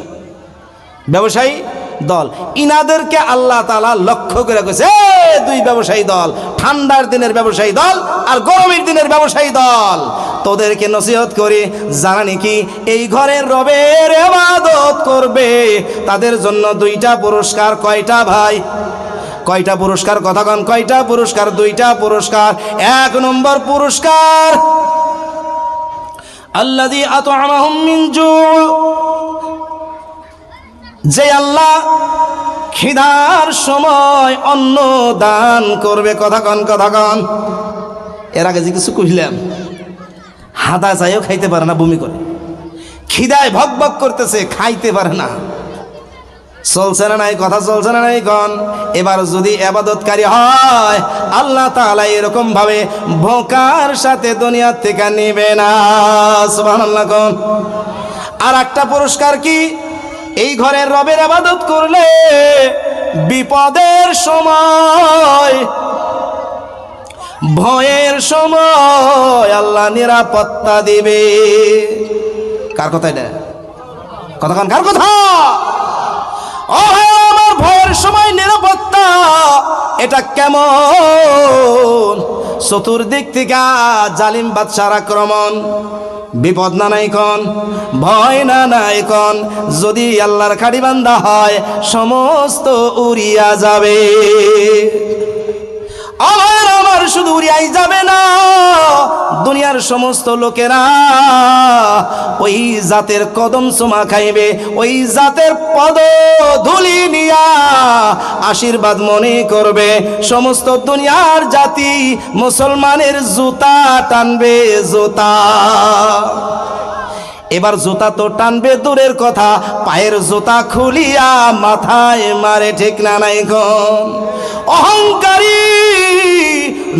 ব্যবসায়ী দল। ইনাদেরকে আল্লাহ তাআলা লক্ষ্য করে কইছে, এই 2 ব্যবসায়ী দল, ঠান্ডার দিনের ব্যবসায়ী দল আর গরমের দিনের ব্যবসায়ী দল, তোদেরকে নসিহত করি যারা নাকি এই ঘরের রবের ইবাদত করবে তাদের জন্য 2টা পুরস্কার। কয়টা ভাই? কয়টা পুরস্কার? কথা কন কয়টা পুরস্কার? 2টা পুরস্কার। 1 নম্বর পুরস্কার আল্লাযী আত'আমাহুম মিন জু', যে আল্লাহ খিদার সময় অন্ন দান করবে। কথা কন কথা কন। এর আগে যে কিছু কইলাম, হাদা চাইও খাইতে পারে না, বমি করে, খিদায় ভক ভক করতেছে, খাইতে পারে না। চলছে না নাই? কথা চলছে না নাই? কন। এবার যদি ইবাদতকারী হয় আল্লাহ তাআলা এরকম ভাবে ভোকার সাথে দুনিয়া থেকে নেবে না। সুবহানাল্লাহ কোন। আর একটা পুরস্কার কি? এই ঘরের রবের ইবাদত করলে বিপদের সময়, ভয়ের সময় আল্লাহ নিরাপত্তা দিবে। কার কথা এটা? কথা কন কার কথা? ও আমার ভয়ের সময় নিরাপত্তা এটা কেমন? চতুর্দিক থেকে জালিম বাদশার আক্রমণ, বিপদ না নাই কন, ভয় না নাই কন। যদি আল্লাহর খাঁটি বান্দা হয় সমস্ত উড়িয়া যাবে। আমার শুধু উড়িয়াই যাবে না, দুনিয়ার সমস্ত লোকেরা ওই জাতের কদম চুমা খাইবে, ওই জাতের পদ ধুলি নিয়া আশীর্বাদ মনে করবে। সমস্ত দুনিয়ার জাতি মুসলমানের জুতা টানবে, জুতা। এবার জুতা তো টানবে দূরের কথা, পায়ের জুতা খুলিয়া মাথায় মারে। ঠিক না নাই কোন? অহংকারী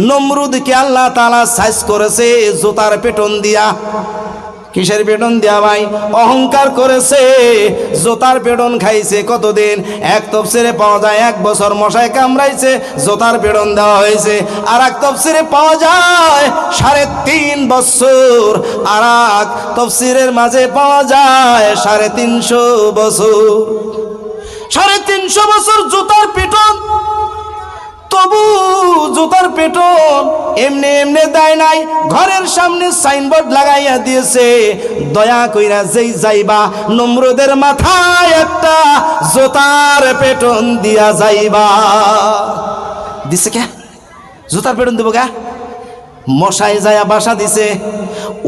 নমরুদকে আল্লাহ তাআলা সাইজ করেছে জুতার পেটন দিয়া। কিসের পেটন দিয়া ভাই? অহংকার করেছে, জুতার পেটন খাইছে। কতদিন? এক তফসিরে পাওয়া যায় 1 বছর মশায় কামড়াইছে, জুতার পেটন দেওয়া হয়েছে। আর এক তফসিরে পাওয়া যায় 3.5 বছর। আর এক তফসিরের মাঝে পাওয়া যায় 350 বছর। 350 বছর জুতার পেটন। তবু জুতার পেটন এমনি এমনি দেয় নাই, ঘরের সামনে সাইনবোর্ড লাগাইয়া দিয়েছে, দয়া কইরা যেই যাইবা নমরুদের মাথায় একটা জুতার পেটন দিয়া যাইবা। দিছে কে? জুতার পেটন দেবো কে? মশায় যায়া বাসা দিছে,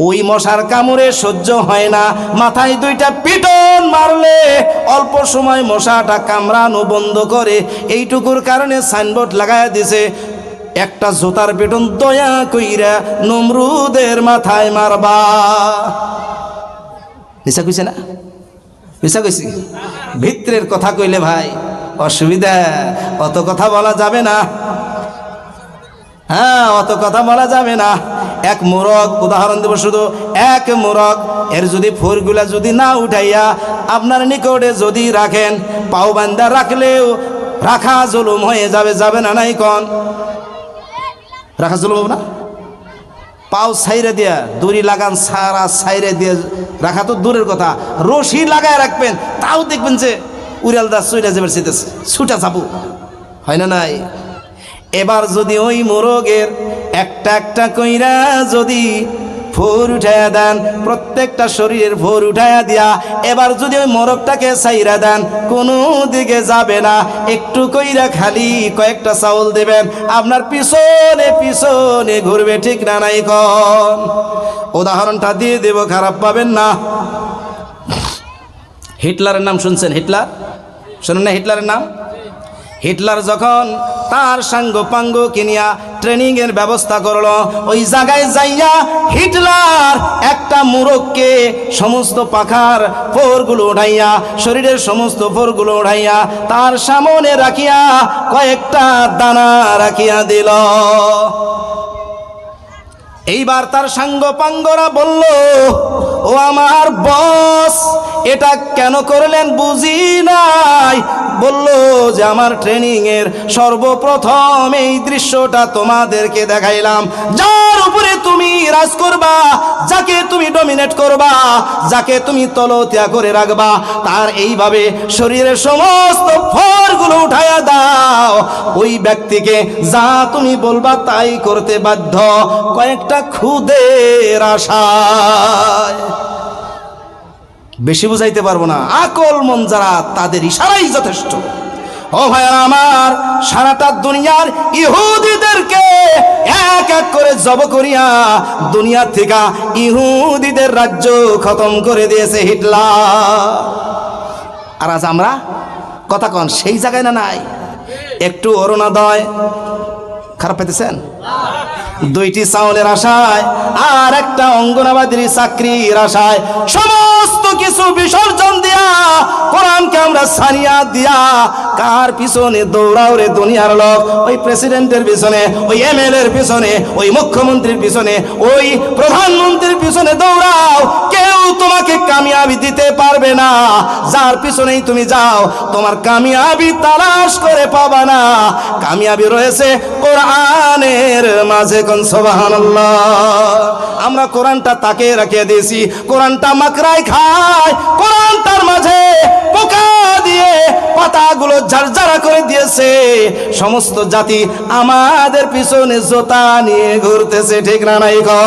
ওই মশার কামড়ে সহ্য হয় না, মাথায় 2টা পিটন মারলে অল্প সময় মশাটা কামড়ানো বন্ধ করে। এইটুকুর কারণে সাইনবোর্ড লাগাইয়া দিছে, একটা জুতার পেটন দয়া কইরা নমরুদের মাথায় মারবা। মিছা কইছে না? মিছা কইছি? ভিতরের কথা কইলে ভাই অসুবিধা, অত কথা বলা যাবে না। হ্যাঁ, অত কথা বলা যাবে না। এক মোরগ, উদাহরণ দেব শুধু, এক মোরগ এর যদি ফোরগুলা যদি না উঠাইয়া আপনার নিকটে যদি রাখেন, পাও বান্ধা রাখলেও রাখা জুলুম হয়ে যাবে। যাবে না নাই কন? রাখা জুলুম হবে না? পাও ছাইরে দিয়া দড়ি লাগান, সারা ছাইরে দিয়ে রাখা তো দূরের কথা, রশি লাগায় রাখবেন, তাও দেখবেন যে উড়াল দা চইলা যাবে, ছুটা যাবো, হয় না নাই? এবার যদি ওই মোরগের একটা একটা কইরা যদি ফোর উঠাইয়া দেন, প্রত্যেকটা শরীরের ফোর উঠাইয়া দিয়া এবার যদি ওই মোরগটাকে ছাইরা দেন কোনো দিকে যাবে না, একটু কইরা খালি কয়েকটা চাউল দেবেন, আপনার পিছনে পিছনে ঘুরবে, ঠিক না নাই কোন? উদাহরণটা দিয়ে দেব, খারাপ পাবেন না। হিটলারের নাম শুনছেন? হিটলার শুনেন না? হিটলারের নাম, হিটলার যখন তার সাঙ্গ পাঙ্গ কিনিয়া ট্রেনিং এর ব্যবস্থা করলো, ওই জায়গায় যাইয়া হিটলার একটা মুরগকে সমস্ত পাখার ফোরগুলো উঠাইয়া, শরীরের সমস্ত ফোরগুলো উঠাইয়া তার সামনে রাখিয়া কয়েকটা দানা রাখিয়া দিল। এইবার তার সাঙ্গ পাঙ্গরা বলল, ও আমার বস, এটা কেন করলেন বুঝি নাই। বলল যে আমার ট্রেনিং এর সর্বপ্রথম এই দৃশ্যটা তোমাদেরকে দেখাইলাম, যার উপরে তুমি রাজ করবা, যাকে তুমি ডমিনেট করবা, যাকে তুমি তলতিয়া করে রাখবা, তার এইভাবে শরীরের সমস্ত ফোরগুলো উঠাইয়া দাও, ওই ব্যক্তিকে যা তুমি বলবা তাই করতে বাধ্য, কয়েকটা খুদের আশায়। বেশি বুঝাইতে পারবো না, আকল মন যারা তাদের ইশারাই যথেষ্ট। ও ভাইরা আমার, সারাটা দুনিয়ার ইহুদিদেরকে এক এক করে জব করিয়া দুনিয়া থেকে ইহুদিদের রাজ্য খতম করে দিয়েছে হিটলার। আর আজ আমরা কথা কন সেই জায়গায় না নাই, একটু অরুণোদয় খারাপ পেতেছেন, দুইটি চাউলের আশায় আর একটা অঙ্গনাবাদীর চাকরির আশায় সমস্ত কিছু বিসর্জন দিয়া কোরআনকে আমরা সানিয়া দিয়া কার পিছনে দৌড়াও রে দুনিয়ার লোক? ওই প্রেসিডেন্টের পিছনে, ওই এমএলএ এর পিছনে, ওই মুখ্যমন্ত্রীর পিছনে, ওই প্রধানমন্ত্রীর পিছনে দৌড়াও, কেউ তোমাকে কামিয়াবি দিতে পারবে না। যার পিছনেই তুমি যাও তোমার কামিয়াবি তালাশ করে পাবা না, কামিয়াবি রয়েছে কোরআনের মাঝে। কোন সুবহানাল্লাহ। আমরা কোরআনটা তাকে রাখিয়ে দিয়েছি, কোরআনটা মাকড়ায় খায়, কোরআনটার মাঝে পোকা দিয়ে পাতাগুলো ঝারঝারা করে দিয়েছে। সমস্ত জাতি আমাদের পিছনে জোতা নিয়ে ঘুরতেছে, ঠিক না নাই গো?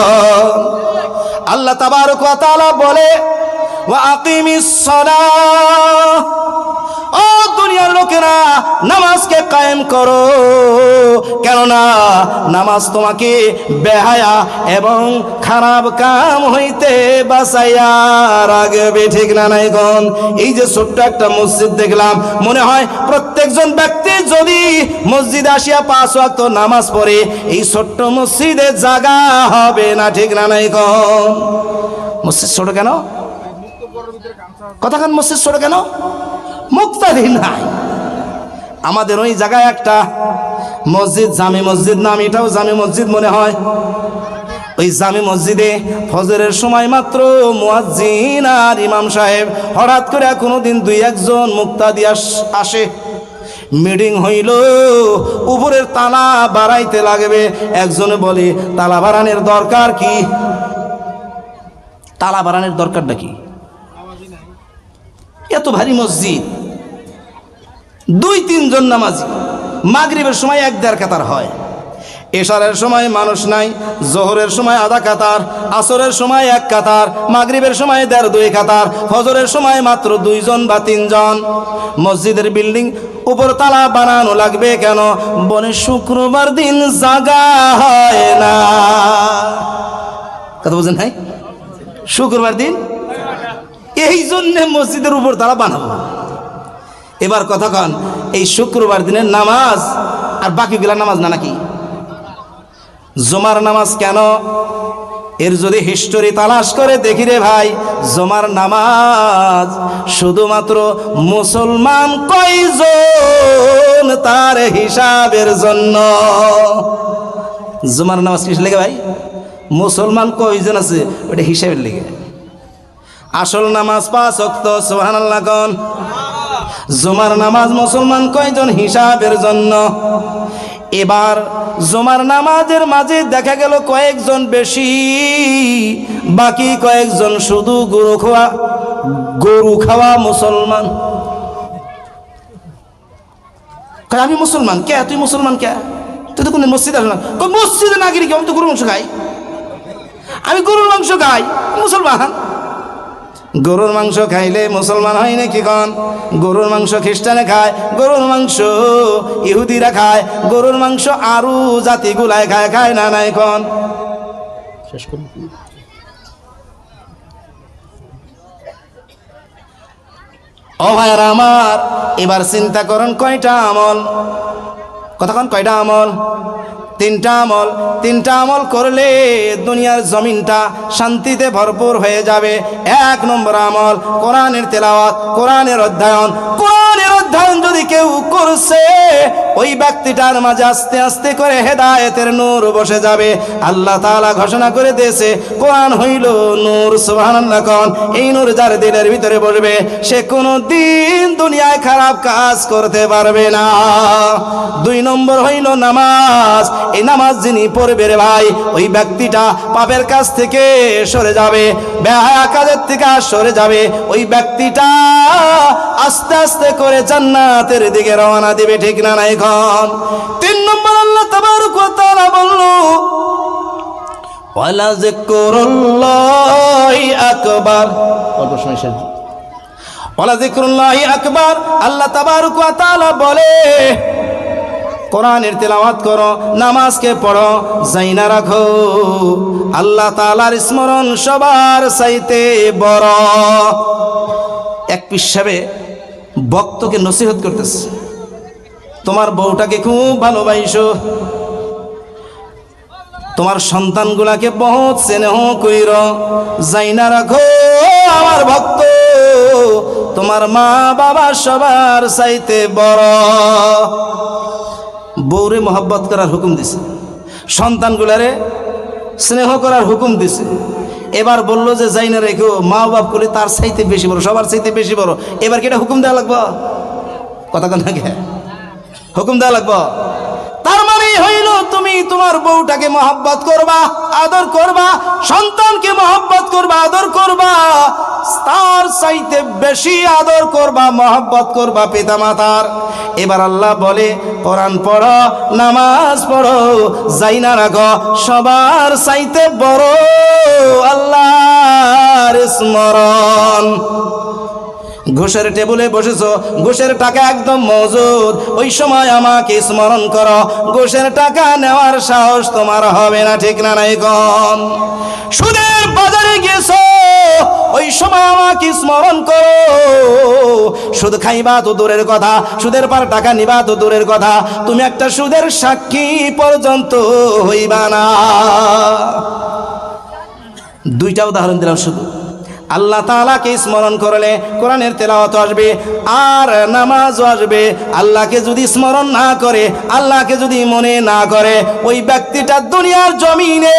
আল্লাহ তাবারক ওয়া তাআলা বলে, ওয়া আকিমিস সালাহ, ও দুনিয়ার লোকেরা নামাজকে কায়েম করো, কেননা নামাজ তোমাকে বেহায়া এবং খারাপ কাম হইতে বাঁচাইয়া রাখবে, ঠিক না নাই গন? এই যে ছোট্ট একটা মসজিদ দেখলাম, মনে হয় প্রত্যেকজন ব্যক্তি যদি মসজিদে আসিয়া 5 ওয়াক্ত নামাজ পড়ে এই ছোট্ট মসজিদে জায়গা হবে না, ঠিক না নাই গন? মসজিদ ছোট কেন? কথাখান মসজিদ ছোট কেন? মুক্তাদি নাই। আমাদের ওই জায়গায় একটা মসজিদ, জামি মসজিদ নাম, এটাও জামি মসজিদ মনে হয়। ওই জামি মসজিদে ফজরের সময় মাত্র মুয়াজ্জিন আর ইমাম সাহেব হঠাৎ করে কোনোদিন 2-1 জন মুক্তাদি আসে, মিটিং হইল, উপরের তালা বাড়াইতে লাগবে। একজনে বলে, তালা বাড়ানোর দরকার কি? তালা বাড়ানোর দরকারটা কি? এত ভারী মসজিদ, 2-3 জন নামাজি, মাগরিবের সময় 1-1.5 কাতার হয়, এশারের সময় মানুষ নাই, জোহরের সময় আধা কাতার, আসরের সময় 1 কাতার, মাগরিবের সময় 1.5-2 কাতার, ফজরের সময় মাত্র 2 জন বা 3 জন। মসজিদের বিল্ডিং উপর তালা বানানো লাগবে কেন? বলে শুক্রবার দিন জাগা হয় না। কথা বুঝেন নাই? শুক্রবার দিন, এই জন্যে মসজিদের উপর তালা বানাবো। এবার কথা কন, এই শুক্রবার দিনের নামাজ আর বাকিগুলা নামাজ না নাকি? জুমার নামাজ কেন? এর যদি হিস্টোরি তালাশ করে দেখি রে ভাই, জুমার নামাজ শুধুমাত্র মুসলমান কয়জন তার হিসাবের জন্য। জুমার নামাজ কিসের লেগে ভাই? মুসলমান কয়জন আছে ওটা হিসাবের লেগে। আসল নামাজ 5 ওয়াক্ত, সুবহানাল্লাহ কোন? জুমার নামাজ মুসলমান কয়জন হিসাবের জন্য। এবার জুমার নামাজের মাঝে দেখা গেল কয়েকজন বেশি, বাকি কয়েকজন শুধু গরু খাওয়া মুসলমান। আমি মুসলমান কে? তুই মুসলমান কে? তুই তো কোন মসজিদে আসল না? মসজিদে না গিয়ে আমি তো গরু মাংস খাই। আমি গরুর মাংস খাই, মুসলমান। গরুর মাংস খাইলে মুসলমান হয় নাকি কন? গরুর মাংস খ্রিস্টানে খায়, গরুর মাংস ইহুদিরা খায়, গরুর মাংস আরো জাতিগুলায় খায়, খায় না নাই কন? শেষ করুন। ও ভাইরা আমার, এবার চিন্তা করেন কয়টা আমল, কতক্ষণ কয়টা আমল? তিনটা আমল। তিনটা আমল করলে দুনিয়ার জমিনটা শান্তিতে ভরপুর হয়ে যাবে। এক নম্বর আমল কোরআনের তেলাওয়াত, কোরআনের অধ্যয়ন। কোরআনের অধ্যয়ন যদি কেউ করছে, ওই ব্যক্তিটার মাঝে আস্তে আস্তে করে হেদায়েতের নূর বসে যাবে। আল্লাহ তাআলা ঘোষণা করে দিয়েছে, কোরআন হইল নূর। সুবহানাল্লাহ কোন? এই নূর যার দিলের ভিতরে বসবে, সে কোনো দিন দুনিয়ায় খারাপ কাজ করতে পারবে না। দুই নম্বর হইল নামাজ। এই নামাজ যিনি পড়বে রে ভাই, ওই ব্যক্তিটা পাপের কাছ থেকে সরে যাবে, বেহায়া কাজের থেকে সরে যাবে। ওই ব্যক্তিটা আস্তে আস্তে করে জান্নাতের দিকে রওনা দিবে, ঠিক না নাই এখন? তিন নম্বর আল্লাহ তাবারক ওয়া তাআলা বলল, ওয়ালা যিকরুল্লাহি আকবার। অল্প সময় শেষ। ওয়ালা যিকরুল্লাহি আকবার। আল্লাহ তাবারক ওয়া তাআলা বলে, কোরআনের তেলাওয়াত করো, নামাজকে পড়ো, জাইনা রাখো। আল্লাহ তাআলার স্মরণ সবার চাইতে বড়। এক পিসাবে ভক্তকে নসিহত করতেছে, তোমার বউটাকে খুব ভালোবাসো, তোমার সন্তানগুলাকে বহুত স্নেহ কইর, জাইনা রাখো আমার ভক্ত, তোমার মা বাবা সবার চাইতে বড়। বউরে মহব্বত করার হুকুম দিছে, সন্তানগুলারে স্নেহ করার হুকুম দিছে। এবার বললো যে জাইনা রেখো, মা বাপ করে তার চাইতে বেশি বড়, সবার চাইতে বেশি বড়। এবার কি এটা হুকুম দেওয়া লাগবো? কথা কেন হুকুম দেওয়া লাগবো? তার মানে হইল তুমি তোমার বউটাকে মহব্বত করবা, আদর করবা, সন্তানকে মহব্বত করবা, আদর করবা, তার চাইতে বেশি আদর করবা, মহব্বত করবা পিতা মাতার। এবার আল্লাহ বলে, কোরআন পড়ো, নামাজ পড়ো, জাইনা রাখো, সবার চাইতে বড় আল্লাহর স্মরণ। ঘুষের টেবিলে বসেছো, ঘুষের টাকা একদম মজুদ, ওই সময় আমাকে স্মরণ করো, ঘুষের টাকা নেওয়ার সাহস তোমার হবে না, ঠিক না নাই কোন? সুদের বাজারে গেছো, ওই সময় আমাকে স্মরণ করো, সুদ খাইবা তো দূরের কথা, সুদের পর টাকা নিবা তো দূরের কথা, তুমি একটা সুদের সাক্ষী পর্যন্ত হইবা না। দুইটা উদাহরণ দিলাম শুধু। আল্লাহ তাআলাকে স্মরণ করলে কোরআনের তেলাওয়াত আসবে আর নামাজও আসবে। আল্লাহকে যদি স্মরণ না করে, আল্লাহকে যদি মনে না করে, ওই ব্যক্তিটা দুনিয়ার জমিনে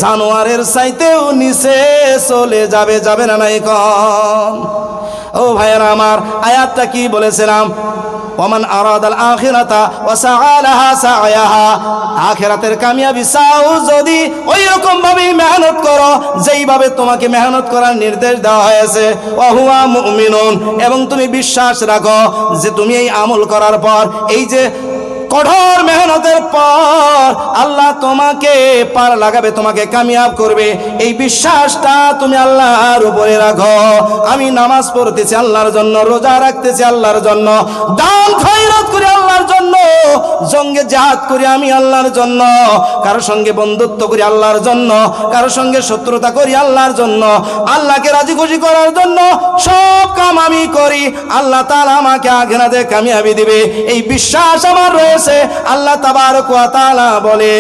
জানোয়ারের চাইতেও নিচে চলে যাবে, যাবে না নাই কম? ও ভাইয়েরা আমার, আয়াতটা কি বলেছিলাম? ওমান আরাদাল আখিরাতা ওয়া সাআলাহা সাআয়াহা। আখিরাতের কামিয়াবি চাও যদি ওই রকম ভাবে মেহনত করো যেইভাবে তোমাকে মেহনত করার নির্দেশ দেওয়া হয়েছে। ওয়া হুয়া মুমিনুন, এবং তুমি বিশ্বাস রাখো যে তুমি এই আমল করার পর, এই যে কঠোর মেহনতের পর আল্লাহ তোমাকে পার লাগাবে, তোমাকে কামিয়াব করবে, এই বিশ্বাসটা তুমি আল্লাহর উপরে রাখো। আমি নামাজ পড়তেছি আল্লাহর জন্য, রোজা রাখতেছি আল্লাহর জন্য, দান খয়রাত করি আল্লাহর জন্য, জঙ্গে জিহাদ করি আমি আল্লাহর জন্য, কারোর সঙ্গে বন্ধুত্ব করি আল্লাহর জন্য, কারোর সঙ্গে শত্রুতা করি আল্লাহর জন্য, আল্লাহকে রাজি খুশি করার জন্য সব কাম আমি করি, আল্লাহ তাআলা আমাকে আখিরাতে কামিয়াবি দিবে, এই বিশ্বাস আমার রয়েছে। আল্লাহ তাবারক ওয়া তাআলা বলে,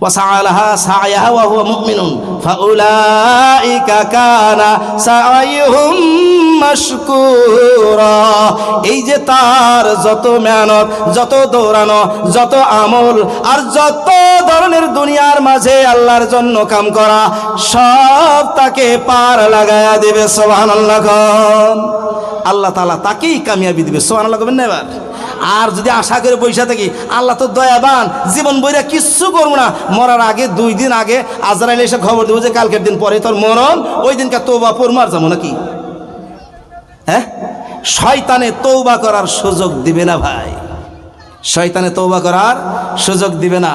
ওয়াসাআলাহা সাআয়াহা ওয়া হুয়া মুমিনুন ফাউলাইকা কানা সাআয়ুহুম মাশকুরা। এই যে তার যত মেহনত, যত দৌড়ানো, যত আমল আর যত ধরনের দুনিয়ার মাঝে আল্লাহর জন্য কাম করা, সব তাকে পার লাগায়া দেবে। সুবহানাল্লাহ। আল্লাহ তাআলা তাকেই কামিয়াবি দিবে। সুবহানাল্লাহ বলবেন না এবার? আর যদি আশা করে বৈশা থাকি, আল্লাহ তো দয়াবান, জীবন বইরা কিচ্ছু করবো না, মরার আগে 2 দিন আগে আজরাইল এসে খবর দেবো যে কালকের দিন পরে তোর মরণ, ওই দিনকে তওবা পড় মার যাবো নাকি? হ্যাঁ, শয়তানে তওবা করার সুযোগ দিবে না ভাই, শয়তানে তওবা করার সুযোগ দিবে না।